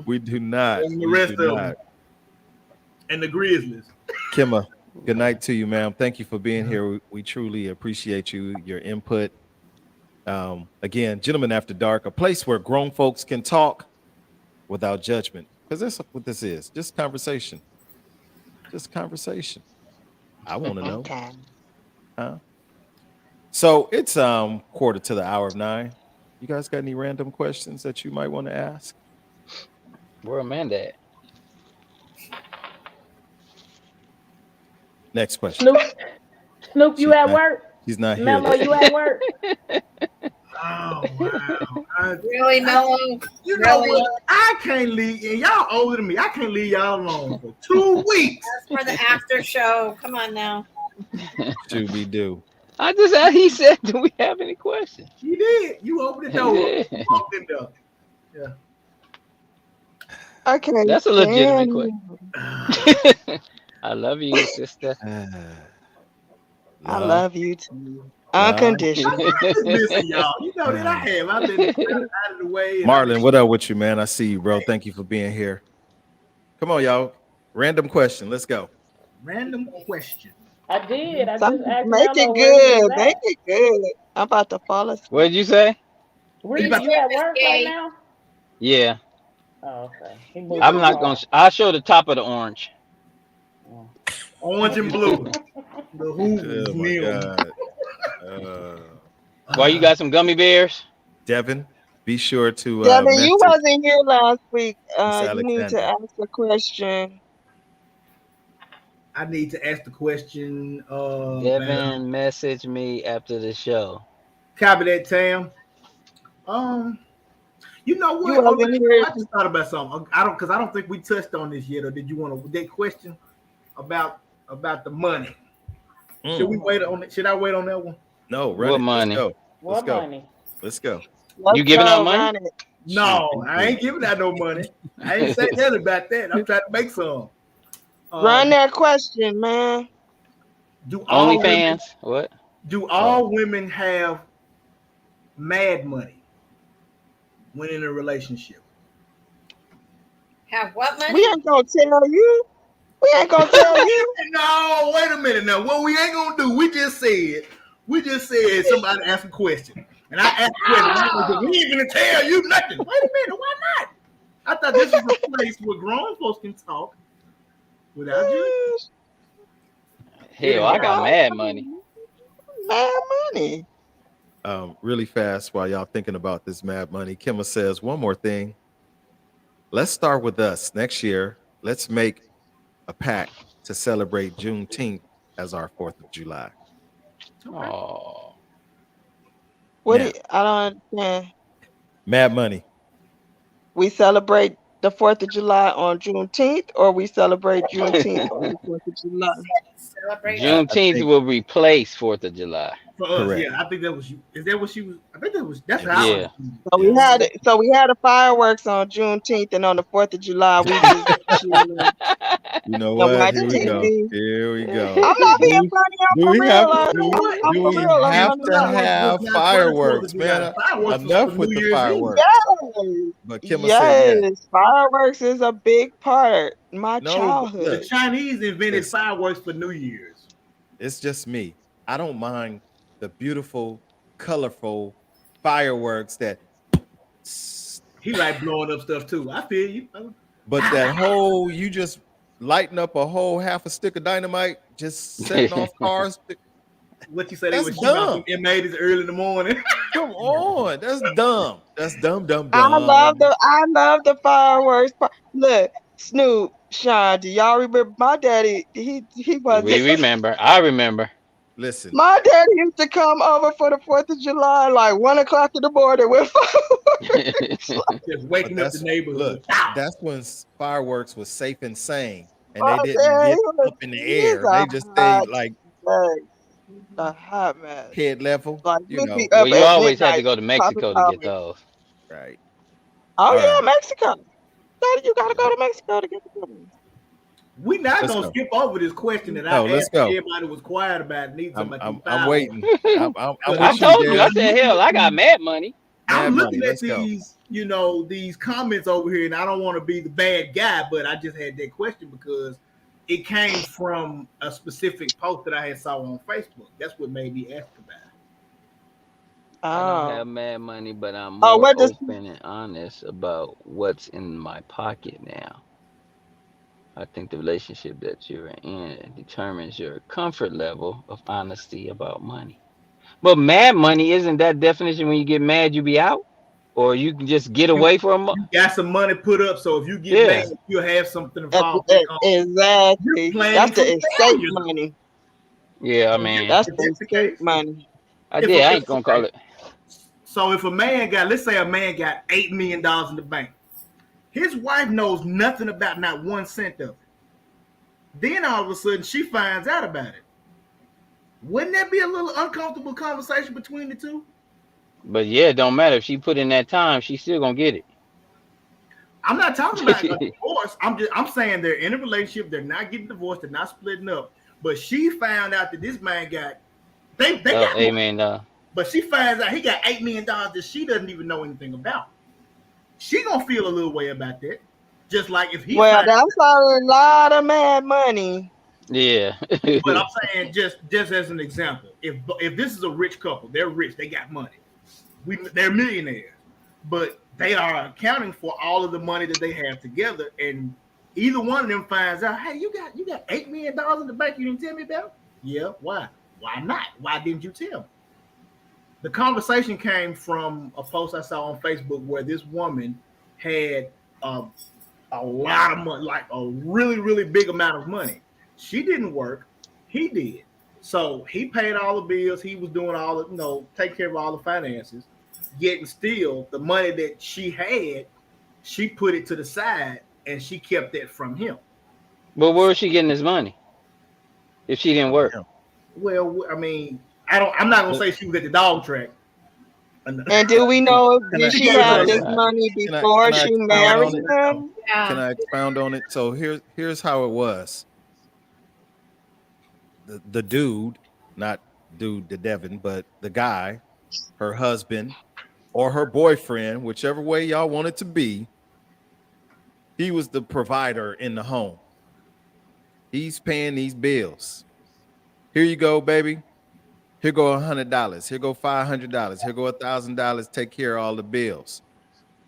S1: We do not.
S8: and the
S1: We do
S8: rest of them,
S1: not.
S8: and the Grizzlies.
S1: Kimma, good night to you, ma'am. Thank you for being here. We truly appreciate your input. Again, Gentlemen After Dark, a place where grown folks can talk without judgment. Because that's what this is. Just conversation. Just conversation. I want to know.
S5: Okay.
S1: Huh? So it's 9:15. You guys got any random questions that you might want to ask?
S2: Where Amanda at?
S1: Next question.
S6: Snoop, you
S1: She's
S6: at
S1: not
S6: work?
S1: she's not here
S6: Mello,
S1: yet.
S6: you at work?
S8: Oh wow!
S7: Really, Mellow?
S8: You know
S7: Really?
S8: what? I can't leave, and y'all older than me. I can't leave y'all alone for 2 weeks.
S7: That's for the after show. Come on now.
S1: Should we do?
S2: I just asked. He said, "Do we have any questions?"
S8: You did. You opened the
S2: He
S8: door.
S2: did.
S8: You walked in there. Yeah.
S5: I can't
S2: That's a legitimate
S5: stand
S2: question.
S5: you.
S2: I love you, sister.
S5: I
S1: Love,
S5: love you too.
S1: love.
S5: Unconditional.
S8: Just missing y'all. You know that I have. I've been out of the way. And
S1: Marlon, what up with you, man? I see you, bro. Thank you for being here. Come on, y'all. Random question. Let's go.
S8: random question.
S6: I did. I just
S5: Something,
S6: asked
S5: make it
S6: Mello where he was
S5: good. Make
S6: at.
S5: it good. I'm about to fall
S2: What
S5: asleep.
S2: did you say?
S6: Where
S8: You
S6: you,
S8: about
S6: you
S8: to,
S6: at work right
S7: Gay.
S6: now?
S2: Yeah,
S6: Oh, okay. He
S8: you
S6: moved
S2: I'm
S6: too
S8: know,
S2: not gonna.
S6: fast.
S2: I'll show the top of the orange.
S6: Oh.
S8: orange and blue. The Hoovers,
S1: Oh my
S8: Nim.
S1: God. Uh,
S2: Why you got some gummy bears?
S1: Devin, be sure to
S5: Devin, you
S1: message
S5: wasn't here last week.
S1: Miss
S5: You need to
S1: Alexander.
S5: ask a question.
S8: I need to ask the question.
S2: Devin, message me after the show.
S8: Copy that, Tam. Um, you know
S5: You
S8: what?
S5: wasn't here.
S8: I just thought about something. I don't think we touched on this yet. Or did you want to that question about the money? Should we wait on it? Should I wait on that one?
S1: No, run
S2: What
S1: it. Let's
S2: money?
S1: go. Let's
S6: What
S1: go.
S6: money?
S1: Let's go.
S2: You
S5: Let's
S2: giving out
S5: go.
S2: money?
S5: Run it.
S1: Shoot,
S8: No,
S1: me
S8: I
S1: too.
S8: ain't giving out no money. I ain't saying nothing about that. I'm trying to make some.
S5: Run
S8: Um,
S5: that question, man.
S8: do all women
S2: OnlyFans? What?
S8: do
S1: Oh,
S8: all women have mad money when in a relationship?
S7: Have what
S5: We
S7: money?
S5: ain't gonna tell you. We ain't gonna tell you.
S8: No, wait a minute now. What we ain't gonna do? We just said somebody asked a question, and I asked a question. We ain't gonna tell you nothing. Wait a minute, why not? I thought this was a place where grown folks can talk without judgment.
S2: Hell, I
S8: Anyway,
S2: got
S5: Why?
S2: mad money.
S5: Mad money.
S1: Really fast while y'all thinking about this Mad Money. Kimma says one more thing. Let's start with us next year. Let's make a pact to celebrate Juneteenth as our 4th of July.
S8: Okay.
S2: Oh,
S1: Now,
S5: I don't understand.
S1: Mad Money.
S5: We celebrate the 4th of July on Juneteenth, or we celebrate Juneteenth on the 4th of July?
S7: Celebrate
S1: I,
S7: June.
S1: I
S2: Juneteenth
S1: think
S2: will replace 4th of July.
S8: For us,
S1: correct.
S8: yeah, I think that was you. Is that what she was? I think that's how I
S1: Yes.
S2: Yeah.
S8: understood it.
S5: So we
S1: Yes.
S5: had so we had the fireworks on Juneteenth, and on the 4th of July we just chilling
S1: You know
S5: and
S1: what?
S5: watch
S1: Here we go.
S5: TV.
S1: Here we go.
S5: I'm not being
S1: Do,
S5: funny. I'm
S1: do
S5: for
S1: we have
S5: real.
S8: You know what?
S5: I'm
S1: do
S5: for
S1: we
S5: real. I'm
S1: have
S5: not
S1: to
S5: lying.
S8: Fireworks was
S1: have
S8: not part of 4th
S1: fireworks,
S8: of July.
S1: man?
S8: Fireworks was
S1: Enough
S8: for
S1: with
S8: New
S1: the
S8: Year's Eve.
S1: fireworks.
S5: Yes,
S1: But Kimma said yes.
S5: yes. Fireworks is a big part of my
S1: No, but
S8: The
S5: childhood.
S1: look,
S8: Chinese invented
S1: listen,
S8: fireworks for New Year's.
S1: it's just me. I don't mind the beautiful, colorful fireworks that,
S8: He like blowing up stuff too. I feel you.
S1: but that whole you just lighting up a whole half a stick of dynamite, just setting off cars.
S8: What you say they
S1: That's
S8: were shooting off them
S1: dumb.
S8: M80s early in the morning?
S1: Come on, that's dumb. That's dumb, dumb,
S5: I love
S1: dumb.
S5: the fireworks. Look, Snoop, Sean, do y'all remember my daddy? He wasn't.
S2: We remember. I remember.
S1: Listen,
S5: My daddy used to come over for the 4th of July like 1 o'clock in the morning with fireworks.
S8: Just
S1: but
S8: waking up the
S1: that's
S8: neighborhood.
S1: look, that's when fireworks was safe and sane, and they
S5: Oh,
S1: didn't
S5: yeah,
S1: get up in the
S5: he's
S1: air.
S5: a
S1: They just
S5: hot
S1: stayed like
S5: mess. A hot mess.
S1: head level,
S5: Like
S1: you
S5: we
S1: know.
S5: be
S2: Well,
S5: up
S2: you
S5: at
S2: always had to
S5: midnight
S2: go to
S5: popping
S2: Mexico to get
S5: fireworks.
S2: those.
S1: Right.
S5: Oh
S1: All
S5: yeah,
S1: right.
S5: Mexico. Daddy, you gotta go to Mexico to get the good ones.
S8: We not
S1: Let's
S8: gonna
S1: go.
S8: skip over this question that I
S1: No, let's
S8: asked and
S1: go.
S8: everybody was quiet about. Need something about these
S1: I'm
S8: fireworks.
S1: waiting. I'm
S8: But
S2: I
S1: with you,
S2: told you. I
S1: Dale.
S2: said, hell, I got mad money.
S1: Mad
S8: I'm
S1: money.
S8: looking at
S1: Let's go.
S8: these, these comments over here, and I don't want to be the bad guy, but I just had that question because it came from a specific post that I had saw on Facebook. That's what made me ask about it.
S2: I don't have
S5: Oh.
S2: mad money, but I'm
S5: Oh,
S2: more
S5: what does
S2: open and honest about what's in my pocket now. I think the relationship that you're in determines your comfort level of honesty about money. But mad money isn't that definition when you get mad, you be out? Or you can just get
S8: You
S2: away for a month?
S8: you got some money put up, so if you get mad,
S2: Yeah.
S8: you'll have something to fall back on. You're
S5: exactly? That's
S8: planning for
S5: the escape
S8: failure, though.
S5: money.
S2: Yeah, I
S8: So
S2: mean,
S5: That's
S8: if
S5: the
S8: that's the
S5: escape
S8: case,
S5: money.
S2: I
S8: if,
S2: did. I
S8: if
S2: ain't gonna call
S8: okay,
S2: it.
S8: so if a man got, let's say a man got $8 million in the bank, his wife knows nothing about not 1 cent of it. Then all of a sudden she finds out about it. Wouldn't that be a little uncomfortable conversation between the two?
S2: But yeah, it don't matter. If she put in that time, she still gonna get
S8: I'm not talking about a
S2: it.
S8: divorce. I'm saying they're in a relationship, they're not getting divorced, they're not splitting up. But she found out that this man got they
S2: Oh,
S8: got money.
S2: amen.
S8: But she finds out he got $8 million that she doesn't even know anything about. She gonna feel a little way about that. Just like if he
S5: Well,
S8: finds
S5: that's a lot of mad money.
S2: Yeah.
S8: but I'm saying just as an example, if this is a rich couple, they're rich, they got money. They're millionaires, but they are accounting for all of the money that they have together, and either one of them finds out, hey, you got $8 million in the bank you didn't tell me about? Yeah, why? Why not? Why didn't you tell me? The conversation came from a post I saw on Facebook where this woman had a lot of money, like a really, really big amount of money. She didn't work, he did. So he paid all the bills, he was doing all the, taking care of all the finances. Yet and still, the money that she had, she put it to the side and she kept that from him.
S2: But where was she getting this money if she didn't
S1: From
S2: work?
S1: him.
S8: Well, I mean, I'm not gonna say she was at the dog track.
S5: And do we know
S1: Can
S5: did
S1: I
S5: she
S8: gave
S5: have
S8: her
S5: this
S2: Right.
S5: money
S1: can I
S5: before
S1: can I
S5: she
S1: expound
S5: married
S1: on it?
S5: him?
S1: Can
S7: Yeah.
S1: I expound on it? So here's how it was. The dude, not dude the Devin, but the guy, her husband or her boyfriend, whichever way y'all want it to be, he was the provider in the home. He's paying these bills. Here you go, baby. Here go $100. Here go $500. Here go $1,000. Take care of all the bills,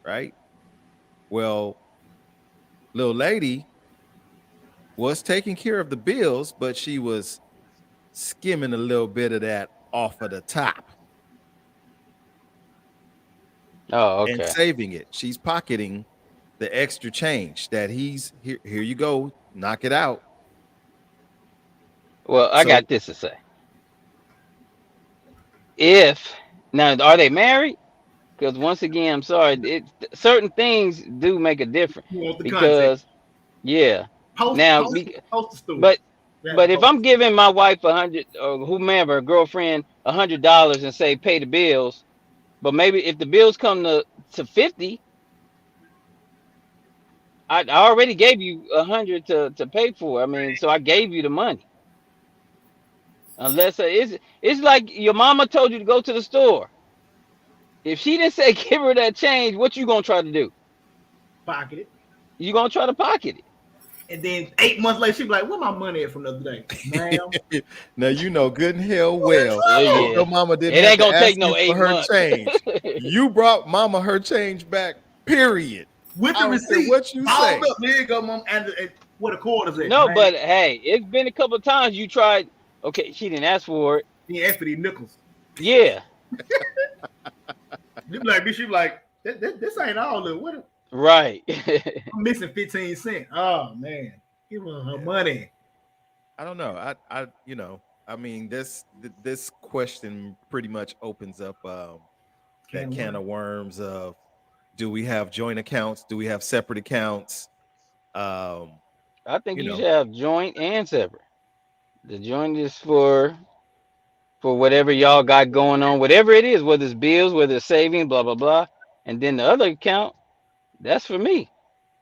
S1: right? Well, little lady was taking care of the bills, but she was skimming a little bit of that off of the top.
S2: Oh,
S1: and
S2: okay.
S1: saving it. She's pocketing the extra change that he's here. Here you go, knock it out.
S2: Well, I
S1: So
S2: got this to say. If now are they married? Because once again, I'm sorry, certain things do make a difference.
S8: You want the context.
S2: Because yeah,
S8: Post,
S2: now
S8: post, post the story.
S2: but
S8: Yeah,
S2: but if
S8: post.
S2: I'm giving my wife 100 or whomever, girlfriend, $100 and say pay the bills, but maybe if the bills come to 50, I already gave you 100 to pay for. I mean, so I gave you the money. Unless it's like your mama told you to go to the store. If she didn't say give her that change, what you gonna try to do?
S8: Pocket it.
S2: You gonna try to pocket it?
S8: And then 8 months later, she be like, "Where my money at from the other day, ma'am?"
S1: now you know good and hell well that
S2: Yeah,
S1: your mama didn't
S2: it
S1: have
S2: ain't
S1: to
S2: gonna
S1: ask
S2: take
S1: you
S2: no
S1: for
S2: eight
S1: her
S2: months.
S1: change. You brought mama her change back. Period.
S8: With
S1: I
S8: the
S1: don't care
S8: receipt,
S1: what you
S8: balled
S1: say.
S8: up. There you go, mom. And where the quarters at,
S2: No,
S8: man?
S2: but hey, it's been a couple of times you tried. Okay, she didn't ask for it.
S8: He asked for these nickels.
S2: Yeah,
S8: You be like, bitch, you be like, this ain't all of it. What?
S2: right.
S8: I'm missing 15 cents. Oh man, give her her money.
S1: I don't know. I mean, this question pretty much opens up that can of worms of, do we have joint accounts? Do we have separate accounts? Um,
S2: I think
S1: you
S2: you
S1: know,
S2: should have joint and separate. The joint is for whatever y'all got going on, whatever it is, whether it's bills, whether it's saving, blah blah blah. And then the other account, that's for me.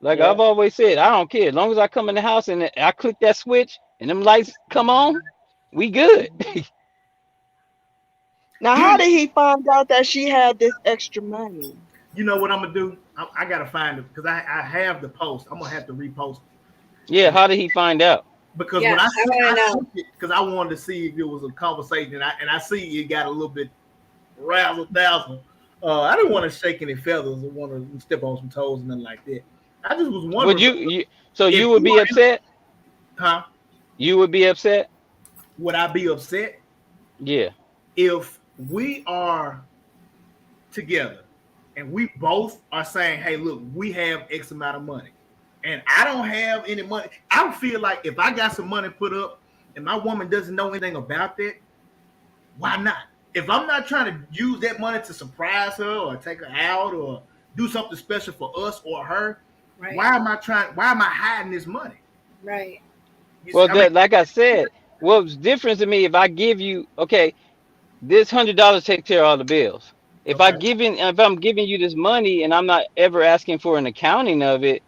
S2: Like
S6: Yeah.
S2: I've always said, I don't care as long as I come in the house and I click that switch and them lights come on, we good.
S5: Now, how did he find out that she had this extra money?
S8: You know what I'm gonna do? I gotta find it because I have the post. I'm gonna have to repost
S2: Yeah,
S8: it.
S2: how did he find out?
S8: Because
S7: Yeah,
S8: when I
S7: I wanna know.
S8: because I wanted to see if it was a conversation, and I see it got a little bit razzle dazzle. I didn't want to shake any feathers or want to step on some toes and nothing like that. I just was
S2: Would
S8: wondering
S2: you so
S8: if
S2: you would
S8: you
S2: be
S8: are in,
S2: upset?
S8: huh?
S2: You would be upset?
S8: Would I be upset
S2: Yeah.
S8: if we are together and we both are saying, "Hey, look, we have X amount of money," and I don't have any money? I would feel like if I got some money put up and my woman doesn't know anything about that, why not? If I'm not trying to use that money to surprise her or take her out or do something special for us or her,
S7: Right.
S8: why am I hiding this money?
S7: Right.
S2: Well,
S8: I mean,
S2: that like I said, what's different to me if I give you okay, this $100 takes care of all the bills.
S8: okay,
S2: If I'm giving you this money and I'm not ever asking for an accounting of it,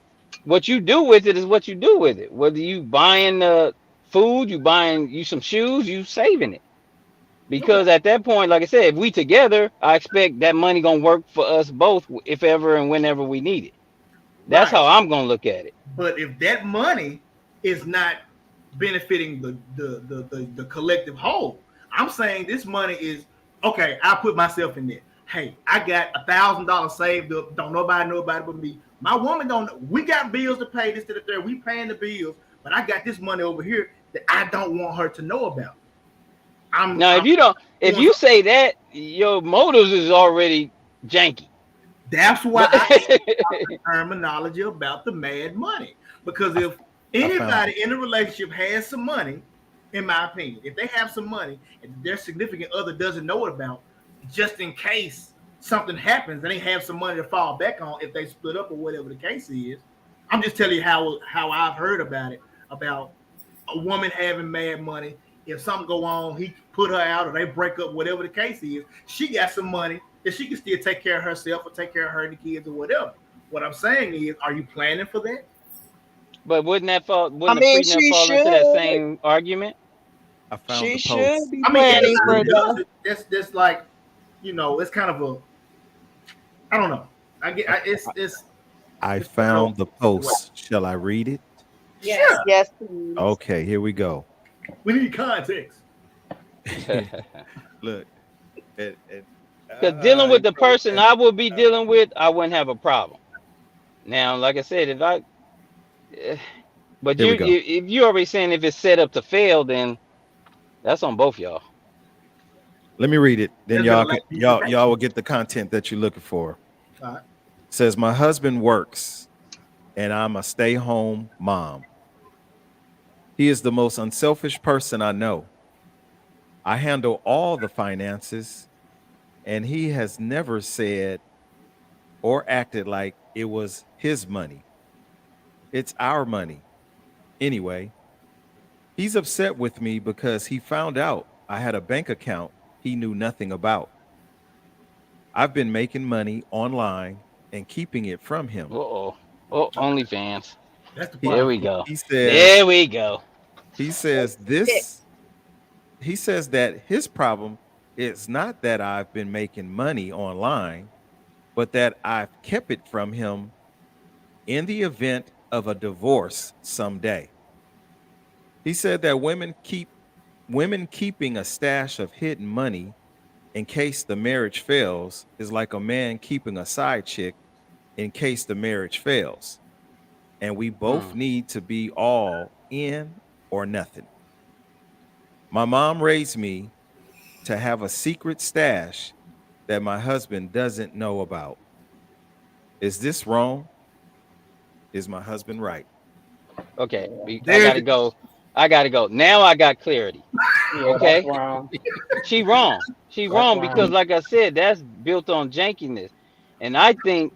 S2: what you do with it is what you do with it. Whether you buying food, you buying you some shoes, you saving it.
S8: okay,
S2: Because at that point, like I said, if we together, I expect that money gonna work for us both if ever and whenever we need it. That's
S8: right.
S2: how I'm gonna look at it.
S8: But if that money is not benefiting the collective whole, I'm saying this money is okay. I put myself in there. Hey, I got $1,000 saved up. Don't nobody know about it but me. My woman don't know. We got bills to pay, this to the third. We paying the bills, but I got this money over here that I don't want her to know about.
S2: Now,
S8: I'm
S2: if
S8: doing
S2: you
S8: something.
S2: say that, your motives is already janky.
S8: That's why
S2: But
S8: I asked about the terminology about the mad money. Because if
S1: I found
S8: anybody in a relationship has some money, in my opinion, if they have some money and their significant other doesn't know it about, just in case something happens, they have some money to fall back on if they split up or whatever the case is. I'm just telling you how I've heard about it, about a woman having mad money. If something go on, he put her out or they break up, whatever the case is, she got some money that she can still take care of herself or take care of her and the kids or whatever. What I'm saying is, are you planning for that?
S2: wouldn't
S5: I
S2: wouldn't a
S5: mean,
S2: prenup fall into that same argument?
S1: I found
S5: she
S1: the
S5: should
S1: post.
S5: be
S8: I mean,
S5: planning for
S8: everybody does
S5: that.
S8: it. That's like, it's kind of a, I don't know.
S1: I
S8: it's
S1: found the
S8: situation.
S1: post. Shall I read it?
S7: Yes.
S8: Yeah,
S5: Yes, please.
S1: Okay, here we go.
S8: we need context.
S1: Look, it
S2: Because dealing with
S1: he
S2: the
S1: wrote
S2: person
S1: that.
S2: I would be dealing with, I wouldn't have a problem. Now, like I said, eh, but
S1: Here we go.
S2: if you're already saying if it's set up to fail, then that's on both y'all.
S1: Let me read it. Then
S8: There's been a
S1: y'all
S8: lack
S1: can
S8: of
S1: y'all
S8: communication.
S1: will get the content that you're looking for.
S8: All right.
S1: Says my husband works and I'm a stay-home mom. He is the most unselfish person I know. I handle all the finances, and he has never said or acted like it was his money. It's our money. Anyway, he's upset with me because he found out I had a bank account he knew nothing about. I've been making money online and keeping it from him.
S2: Uh-oh. Oh, OnlyFans.
S8: That's the
S2: There
S8: problem.
S2: we go.
S1: He
S2: There
S1: says
S2: we go.
S1: he says
S7: Fix.
S1: this he says that his problem is not that I've been making money online, but that I've kept it from him in the event of a divorce someday. He said that women keeping a stash of hidden money in case the marriage fails is like a man keeping a side chick in case the marriage fails. And we both
S2: Hmm.
S1: need to be all in or nothing. My mom raised me to have a secret stash that my husband doesn't know about. Is this wrong? Is my husband right?
S2: Okay. I
S8: There's
S2: gotta
S8: the,
S2: go. I gotta go. Now I got clarity.
S6: Yeah, that's
S2: Okay.
S6: wrong.
S2: She wrong. She
S6: That's
S2: wrong because,
S6: wrong.
S2: like I said, that's built on jankiness. And I think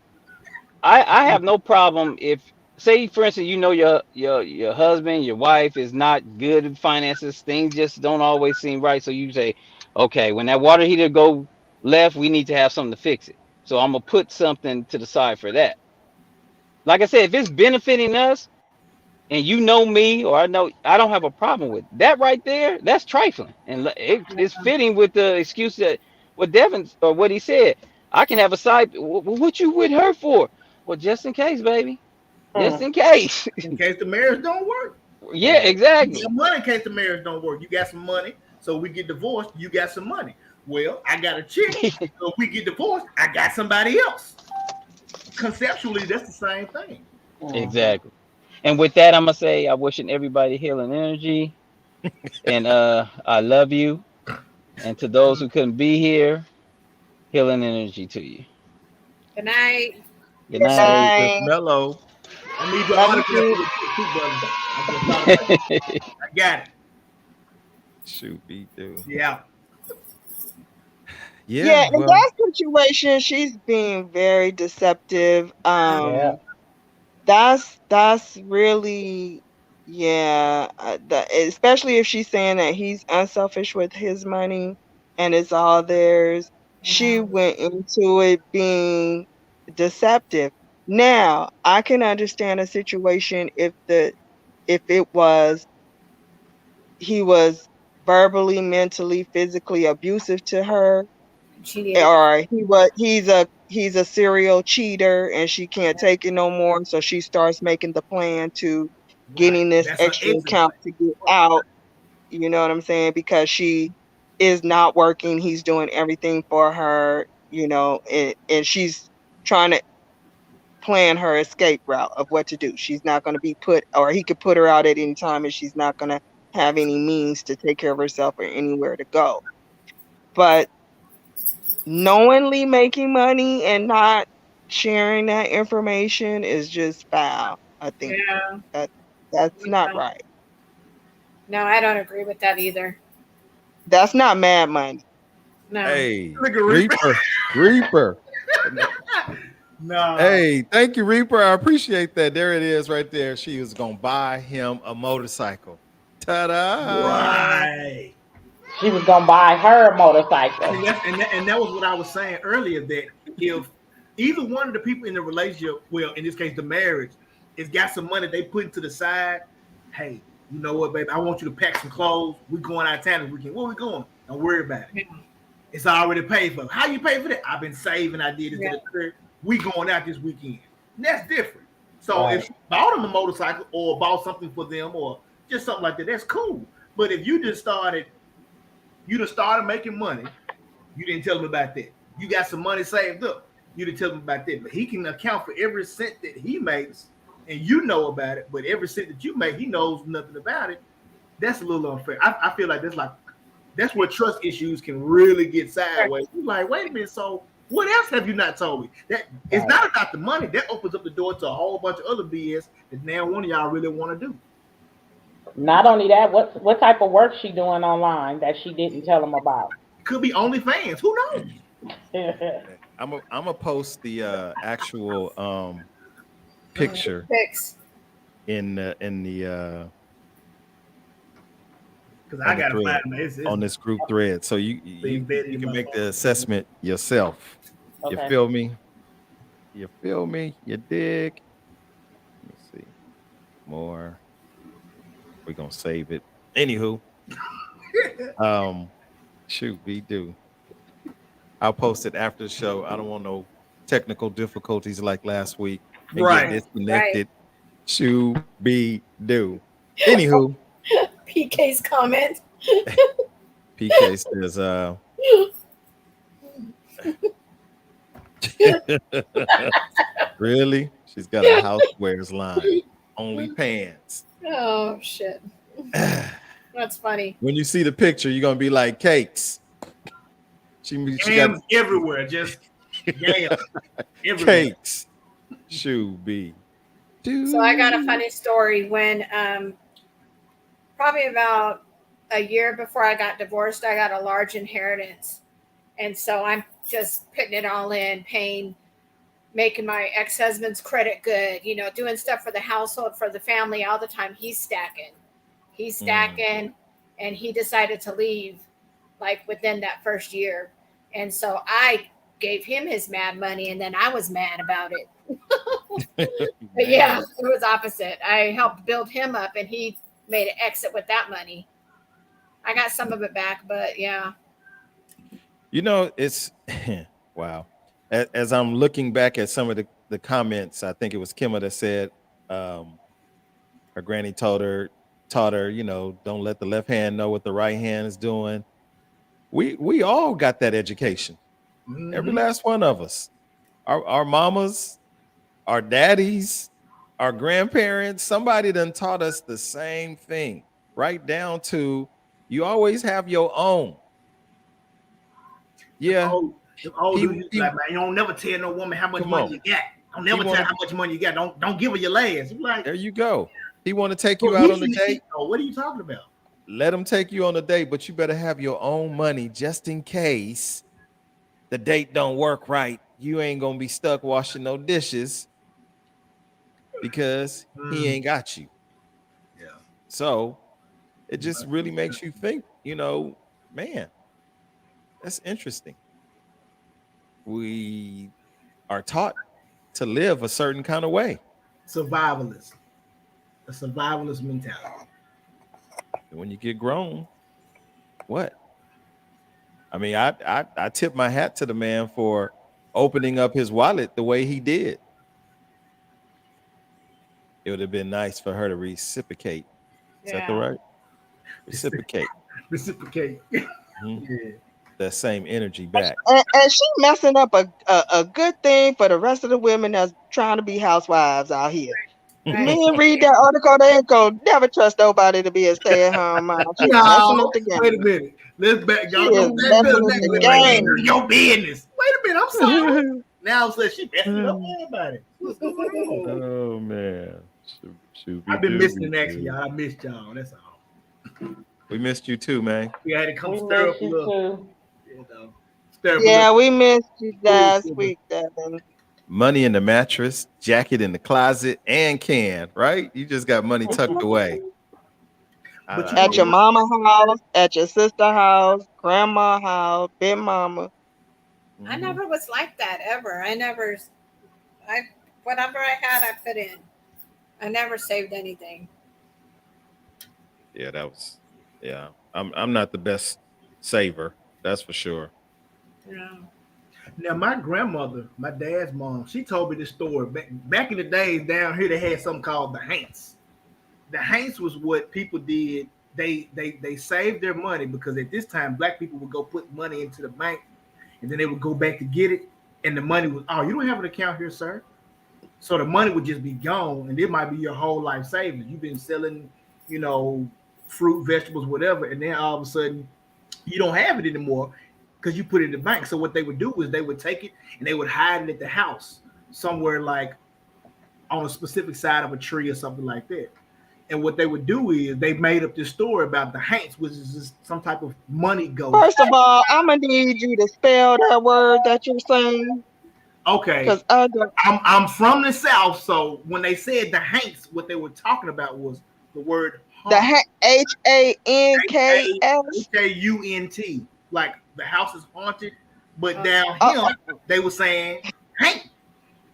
S2: I have no problem if, say, for instance, you know your husband, your wife is not good at finances. Things just don't always seem right. So you say, okay, when that water heater go left, we need to have something to fix it. So I'm gonna put something to the side for that. Like I said, if it's benefiting us and you know me or I know, I don't have a problem with that right there. That's trifling, and it's fitting with the excuse that what Devin or what he said. I can have a side. What you with her for? Well, just in case, baby. Just
S6: Mm,
S2: in case.
S8: in case the marriage don't work.
S2: Yeah,
S8: You
S2: exactly.
S8: got money in case the marriage don't work. You got some money, so we get divorced. You got some money. Well, I got a chick, so if we get divorced, I got somebody else. Conceptually, that's the same thing.
S6: mhm.
S2: Exactly. And with that, I'm gonna say I'm wishing everybody healing energy, and I love you. And to those who couldn't be here, healing energy to you.
S7: Good night.
S2: Good
S5: Good
S2: night.
S1: Hey, Miss
S5: night.
S1: Mello.
S8: I need your
S5: Love you
S8: autograph
S5: too.
S8: for the book too, brother. I just thought about it. I got it.
S1: Shoot, me too.
S8: Yeah.
S5: Yeah,
S1: Yeah,
S5: in
S1: well,
S5: that situation, she's being very deceptive.
S6: Yeah.
S5: That's really, yeah, especially if she's saying that he's unselfish with his money and it's all theirs. She went into it being deceptive. Now, I can understand a situation if it was he was verbally, mentally, physically abusive to her,
S7: She needed to.
S5: or he's a serial cheater and she can't take it no more, so she starts making the plan to
S8: Right.
S5: getting this
S8: That's an
S5: extra
S8: exit
S5: account
S8: plan.
S5: to get out. You know what I'm saying? Because she is not working, he's doing everything for her, and she's trying to plan her escape route of what to do. She's not going to be put, or he could put her out at any time, and she's not going to have any means to take care of herself or anywhere to go. But knowingly making money and not sharing that information is just foul. I think
S7: Yeah.
S5: that that's not
S7: Yeah.
S5: right.
S7: No, I don't agree with that either.
S5: That's not mad money.
S7: No.
S1: hey,
S8: Look at Reaper.
S1: Reaper, Reaper.
S8: No.
S1: Hey, thank you, Reaper. I appreciate that. There it is right there. She was going to buy him a motorcycle. Ta-da.
S8: Right.
S6: She was gonna buy her a motorcycle.
S8: And that was what I was saying earlier, that if either one of the people in the relationship, well, in this case, the marriage, has got some money they put to the side, hey, you know what, baby? I want you to pack some clothes. We're going out of town this weekend. Where we going? Don't worry about it.
S7: Yeah.
S8: It's already paid for. How you pay for that? I've been saving. I did it
S7: Yeah.
S8: to the third. We going out this weekend. That's different. So
S6: Right.
S8: if she bought them a motorcycle or bought something for them or just something like that, that's cool. But if you just started making money, you didn't tell him about that. You got some money saved up, you didn't tell him about that. But he can account for every cent that he makes, and you know about it. But every cent that you make, he knows nothing about it. That's a little unfair. I feel like that's where trust issues can really get sideways. You're like, wait a minute, so What else have you not told me? That it's not about the money. That opens up the door to a whole bunch of other BS that now one of y'all really want to do.
S6: Not only that, what type of work she doing online that she didn't tell him about?
S8: Could be OnlyFans. Who knows?
S1: I'm gonna post the actual picture
S7: Fix.
S1: in the
S8: Because I gotta
S1: thread,
S8: find it's
S1: on this group thread, so you
S8: embedded in
S1: can
S8: my
S1: make the
S8: phone.
S1: assessment yourself. You
S6: Okay.
S1: feel me? You feel me? You dig? Let me see more. We're gonna save it. Anywho, shoot, we do. I'll post it after the show. I don't want no technical difficulties like last week and get
S8: Right.
S1: disconnected. Shoot, be do. Anywho,
S7: PK's comment.
S1: PK says, really? She's got a housewares line. Only pants.
S7: Oh shit. That's funny.
S1: When you see the picture, you're gonna be like cakes. She got
S8: Yams everywhere, just yams everywhere.
S1: cakes. Shoe be.
S7: So I got a funny story when probably about a year before I got divorced, I got a large inheritance. And so I'm just putting it all in, paying, making my ex-husband's credit good, you know, doing stuff for the household, for the family all the time. He's stacking, and he decided to leave like within that first year. And so I gave him his mad money, and then I was mad about it. But yeah, it was opposite. I helped build him up, and he made an exit with that money. I got some of it back, but yeah.
S1: You know, it's wow. As I'm looking back at some of the comments, I think it was Kimma that said her granny taught her, you know, don't let the left hand know what the right hand is doing. We all got that education.
S8: Mm-hmm.
S1: Every last one of us. Our mamas, our daddies, our grandparents, somebody done taught us the same thing, right down to you always have your own. Yeah.
S8: Dude, like, man, you don't never tell no woman how much money you got. Don't never tell how much money you got. Don't give her your last. Like,
S1: there you go. He want to take you out on the date.
S8: What are you talking about?
S1: Let him take you on the date, but you better have your own money just in case the date don't work right. You ain't gonna be stuck washing no dishes because he ain't got you.
S8: Yeah.
S1: So it just really makes you think, you know, man, that's interesting. We are taught to live a certain kind of way.
S8: Survivalist. A survivalist mentality.
S1: And when you get grown, what? I mean, I tip my hat to the man for opening up his wallet the way he did. It would have been nice for her to reciprocate. Is that the right? Reciprocate.
S8: Reciprocate.
S1: Mm-hmm. Yeah. That same energy back.
S5: And she messing up a good thing for the rest of the women that's trying to be housewives out here.
S7: Right.
S5: Men read that article, they ain't gonna never trust nobody to be a stay-at-home mom. She's messing up the game.
S8: Wait a minute. Let's back. Y'all
S5: She is messing up the game.
S8: Your business. Wait a minute. I'm sorry. Now says she messing up everybody. What's going on?
S1: Oh man.
S8: I've been missing in action, y'all. I missed y'all. That's all.
S1: We missed you too, man.
S8: We had to come stir up a little.
S5: Yeah, we missed you last week, Devin.
S1: Money in the mattress, jacket in the closet, and can, right? You just got money tucked away.
S5: At your mama house, at your sister house, grandma house, big mama.
S7: I never was like that ever. Whatever I had, I put in. I never saved anything.
S1: Yeah, I'm not the best saver, that's for sure.
S7: Yeah.
S8: Now, my grandmother, my dad's mom, she told me this story. Back in the days down here, they had something called the Haints. The Haints was what people did. They saved their money because at this time, black people would go put money into the bank and then they would go back to get it. And the money was, oh, you don't have an account here, sir. So the money would just be gone. And it might be your whole life savings. You've been selling, you know, fruit, vegetables, whatever. And then all of a sudden, you don't have it anymore. because you put it in the bank. So what they would do is they would take it and they would hide it at the house somewhere, like on a specific side of a tree or something like that. And what they would do is they made up this story about the Hanks, which is just some type of money ghost.
S5: First of all, I'm gonna need you to spell that word that you're saying,
S8: Okay,
S5: because I don't.
S8: I'm from the South, so when they said the Hanks, what they were talking about was the word
S5: The
S8: haunt.
S5: HANKS.
S8: Haunt, like the house is haunted, but
S7: Oh.
S8: down
S5: Uh,
S8: here they were saying Hanks. You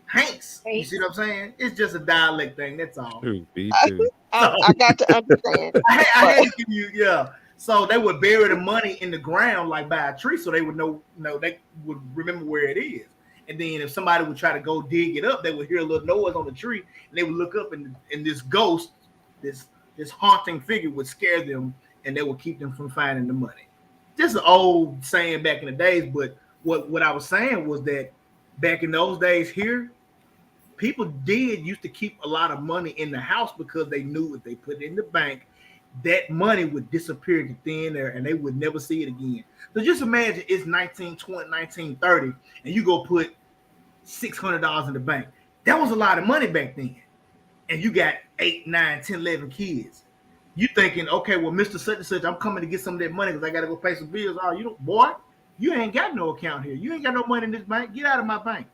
S7: Hanks.
S8: see what I'm saying? It's just a dialect thing. That's all.
S1: True, be
S5: I,
S1: true.
S8: So
S5: I got to understand.
S8: I
S5: But
S8: had to give you, yeah. So they would bury the money in the ground, like by a tree, so they would know, they would remember where it is. And then if somebody would try to go dig it up, they would hear a little noise on the tree, and they would look up, and this ghost, this haunting figure, would scare them, and they would keep them from finding the money. Just an old saying back in the days. But what I was saying was that back in those days here, people used to keep a lot of money in the house because they knew if they put it in the bank, that money would disappear into thin air and they would never see it again. So just imagine it's 1920, 1930, and you go put $600 in the bank. That was a lot of money back then. And you got 8, 9, 10, 11 kids. You thinking, okay, well, Mr. Such and Such, I'm coming to get some of that money because I got to go pay some bills. Oh, you don't, boy, you ain't got no account here. You ain't got no money in this bank. Get out of my bank.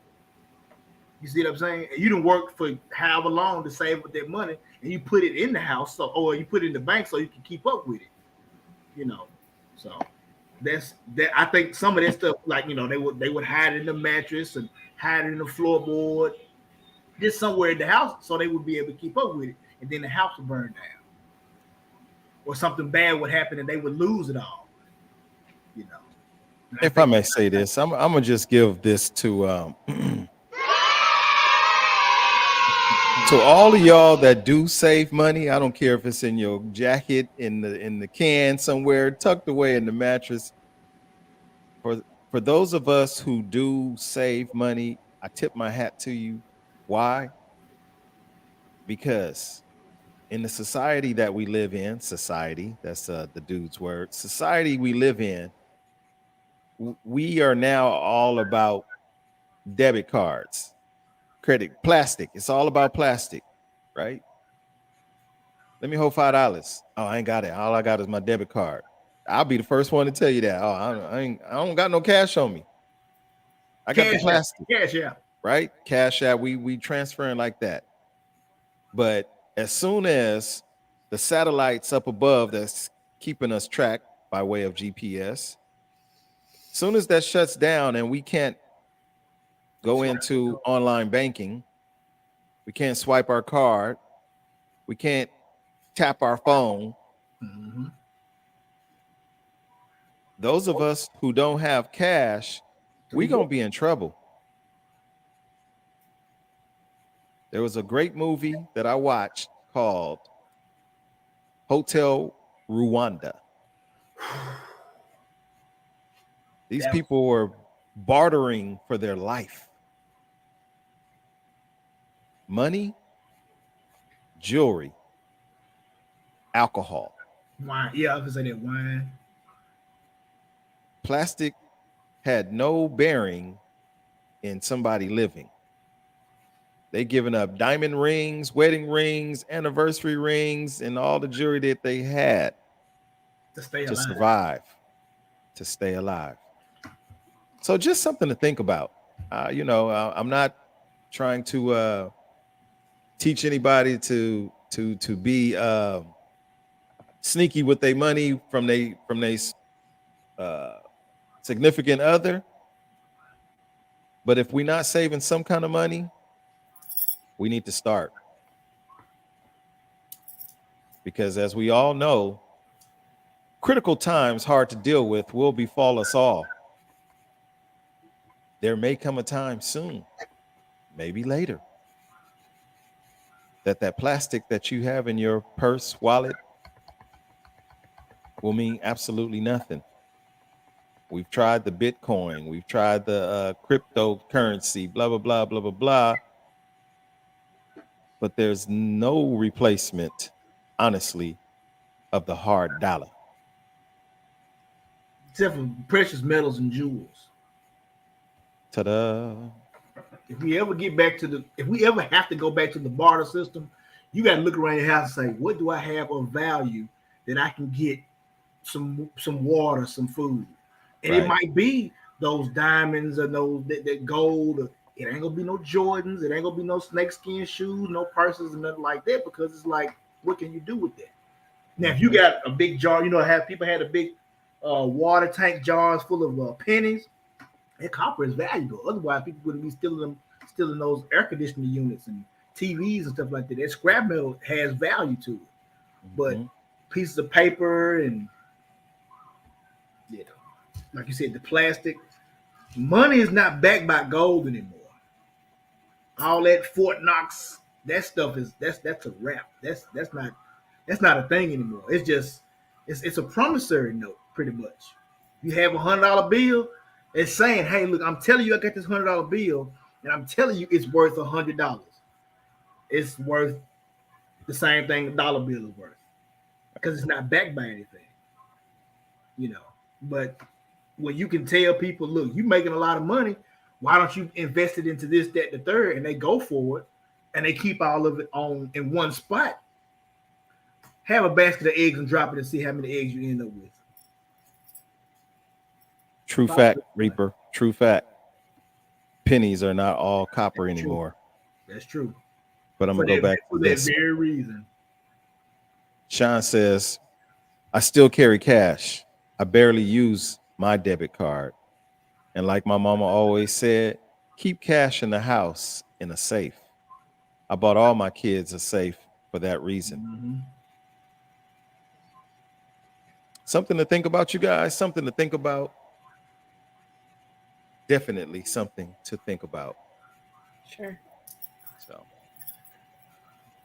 S8: You see what I'm saying? You done work for however long to save up that money, and you put it in the house, or you put it in the bank so you can keep up with it. So that's that. I think some of that stuff, like they would hide it in the mattress and hide it in the floorboard, just somewhere in the house, so they would be able to keep up with it, and then the house would burn down, or something bad would happen, and they would lose it all.
S1: If I may say this, I'm gonna just give this to to all of y'all that do save money. I don't care if it's in your jacket, in the can somewhere, tucked away in the mattress. For those of us who do save money, I tip my hat to you. Why? Because in the society that we live in, that's the dude's word, society we live in, we are now all about debit cards, credit, plastic. It's all about plastic, right? Let me hold $5. Oh, I ain't got it. All I got is my debit card. I'll be the first one to tell you that. Oh, I don't got no cash on me. I got the plastic.
S8: Cash, yeah.
S1: Right? Cash out. We transferring like that. But as soon as the satellites up above that's keeping us tracked by way of GPS, soon as that shuts down and we can't go into online banking, we can't swipe our card, we can't tap our phone.
S8: Mm-hmm.
S1: Those of us who don't have cash, we're going to be in trouble. There was a great movie that I watched called Hotel Rwanda. These people were bartering for their life. Money, jewelry, alcohol.
S8: Wine. Yeah, I was gonna say that wine.
S1: Plastic had no bearing in somebody living. They giving up diamond rings, wedding rings, anniversary rings, and all the jewelry that they had to survive, to stay alive. So just something to think about. I'm not trying to teach anybody to be sneaky with their money from their significant other. But if we're not saving some kind of money, we need to start. Because as we all know, critical times hard to deal with will befall us all. There may come a time soon, maybe later, that plastic that you have in your purse, wallet, will mean absolutely nothing. We've tried the Bitcoin, we've tried the cryptocurrency, blah, blah, blah, blah, blah, blah. But there's no replacement, honestly, of the hard dollar.
S8: except for precious metals and jewels.
S1: Ta-da.
S8: If we ever have to go back to the barter system, you got to look around your house and say, what do I have of value that I can get some water, some food? And
S1: Right.
S8: it might be those diamonds or those that gold. It ain't gonna be no Jordans. It ain't gonna be no snakeskin shoes, no purses, and nothing like that. Because it's like, what can you do with that? Now, if you got a big jar, people had a big water tank jars full of pennies. And copper is valuable. Otherwise, people wouldn't be stealing those air conditioning units and TVs and stuff like that. That scrap metal has value to it. But pieces of paper and like you said, the plastic, money is not backed by gold anymore. All that Fort Knox, that stuff that's a wrap. That's not a thing anymore. It's just it's a promissory note, pretty much. You have $100 bill. It's saying, hey, look, I'm telling you, I got this $100 bill, and I'm telling you, it's worth $100. It's worth the same thing a dollar bill is worth because it's not backed by anything, But when you can tell people, look, you're making a lot of money, why don't you invest it into this, that, the third, and they go for it, and they keep all of it in one spot. Have a basket of eggs and drop it and see how many eggs you end up with.
S1: True fact, Reaper. True fact. Pennies are not all copper anymore.
S8: That's true.
S1: But I'm going to go back
S8: for
S1: to
S8: that
S1: this.
S8: very reason.
S1: Sean says, I still carry cash. I barely use my debit card. And like my mama always said, keep cash in the house in a safe. I bought all my kids a safe for that reason.
S8: Mm-hmm.
S1: Something to think about, you guys. Something to think about. Definitely something to think about.
S7: Sure.
S1: So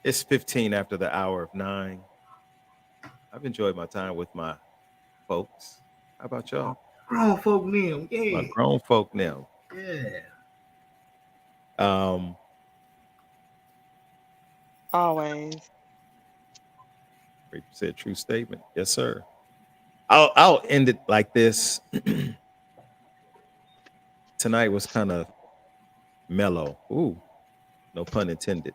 S1: it's 15 after the hour of 9. I've enjoyed my time with my folks. How about y'all?
S8: Grown folk now. Yeah.
S1: My grown folk now.
S8: Yeah.
S5: Always.
S1: Reaper said true statement. Yes, sir. I'll end it like this. Tonight was kind of mellow. Ooh, no pun intended.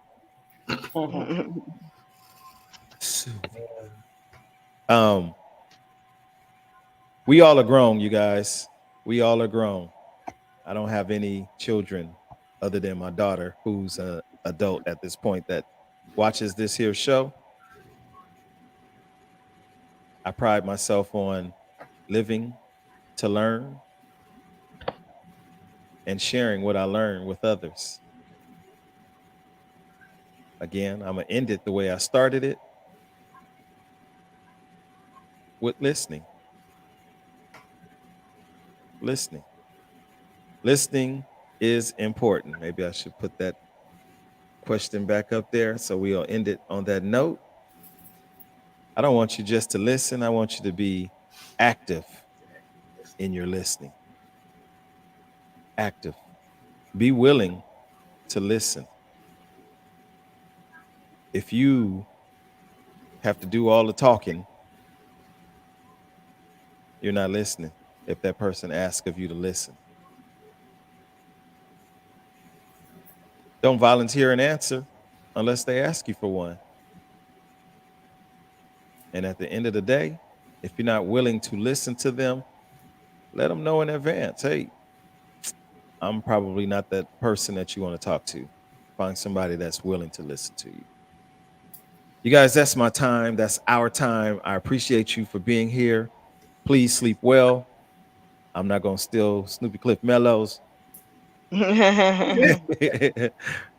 S1: We all are grown, you guys. We all are grown. I don't have any children other than my daughter, who's an adult at this point that watches this here show. I pride myself on living to learn and sharing what I learned with others. Again, I'm going to end it the way I started it, with listening. Listening is important. Maybe I should put that question back up there. So we'll end it on that note. I don't want you just to listen. I want you to be active in your listening. Active. Be willing to listen. If you have to do all the talking, you're not listening. If that person asks of you to listen, don't volunteer an answer unless they ask you for one. And at the end of the day, if you're not willing to listen to them, let them know in advance. Hey, I'm probably not that person that you want to talk to. Find somebody that's willing to listen to you. You guys, that's my time. That's our time. I appreciate you for being here. Please sleep well. I'm not going to steal Snoopy Cliff Mellows.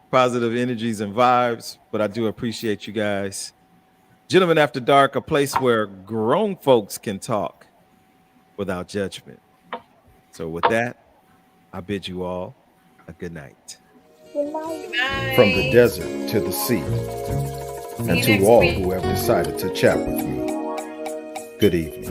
S1: Positive energies and vibes, but I do appreciate you guys. Gentlemen After Dark, a place where grown folks can talk without judgment. So with that, I bid you all a good night.
S7: Good night.
S1: From the desert to the sea, and to all who have decided to chat with me, good evening.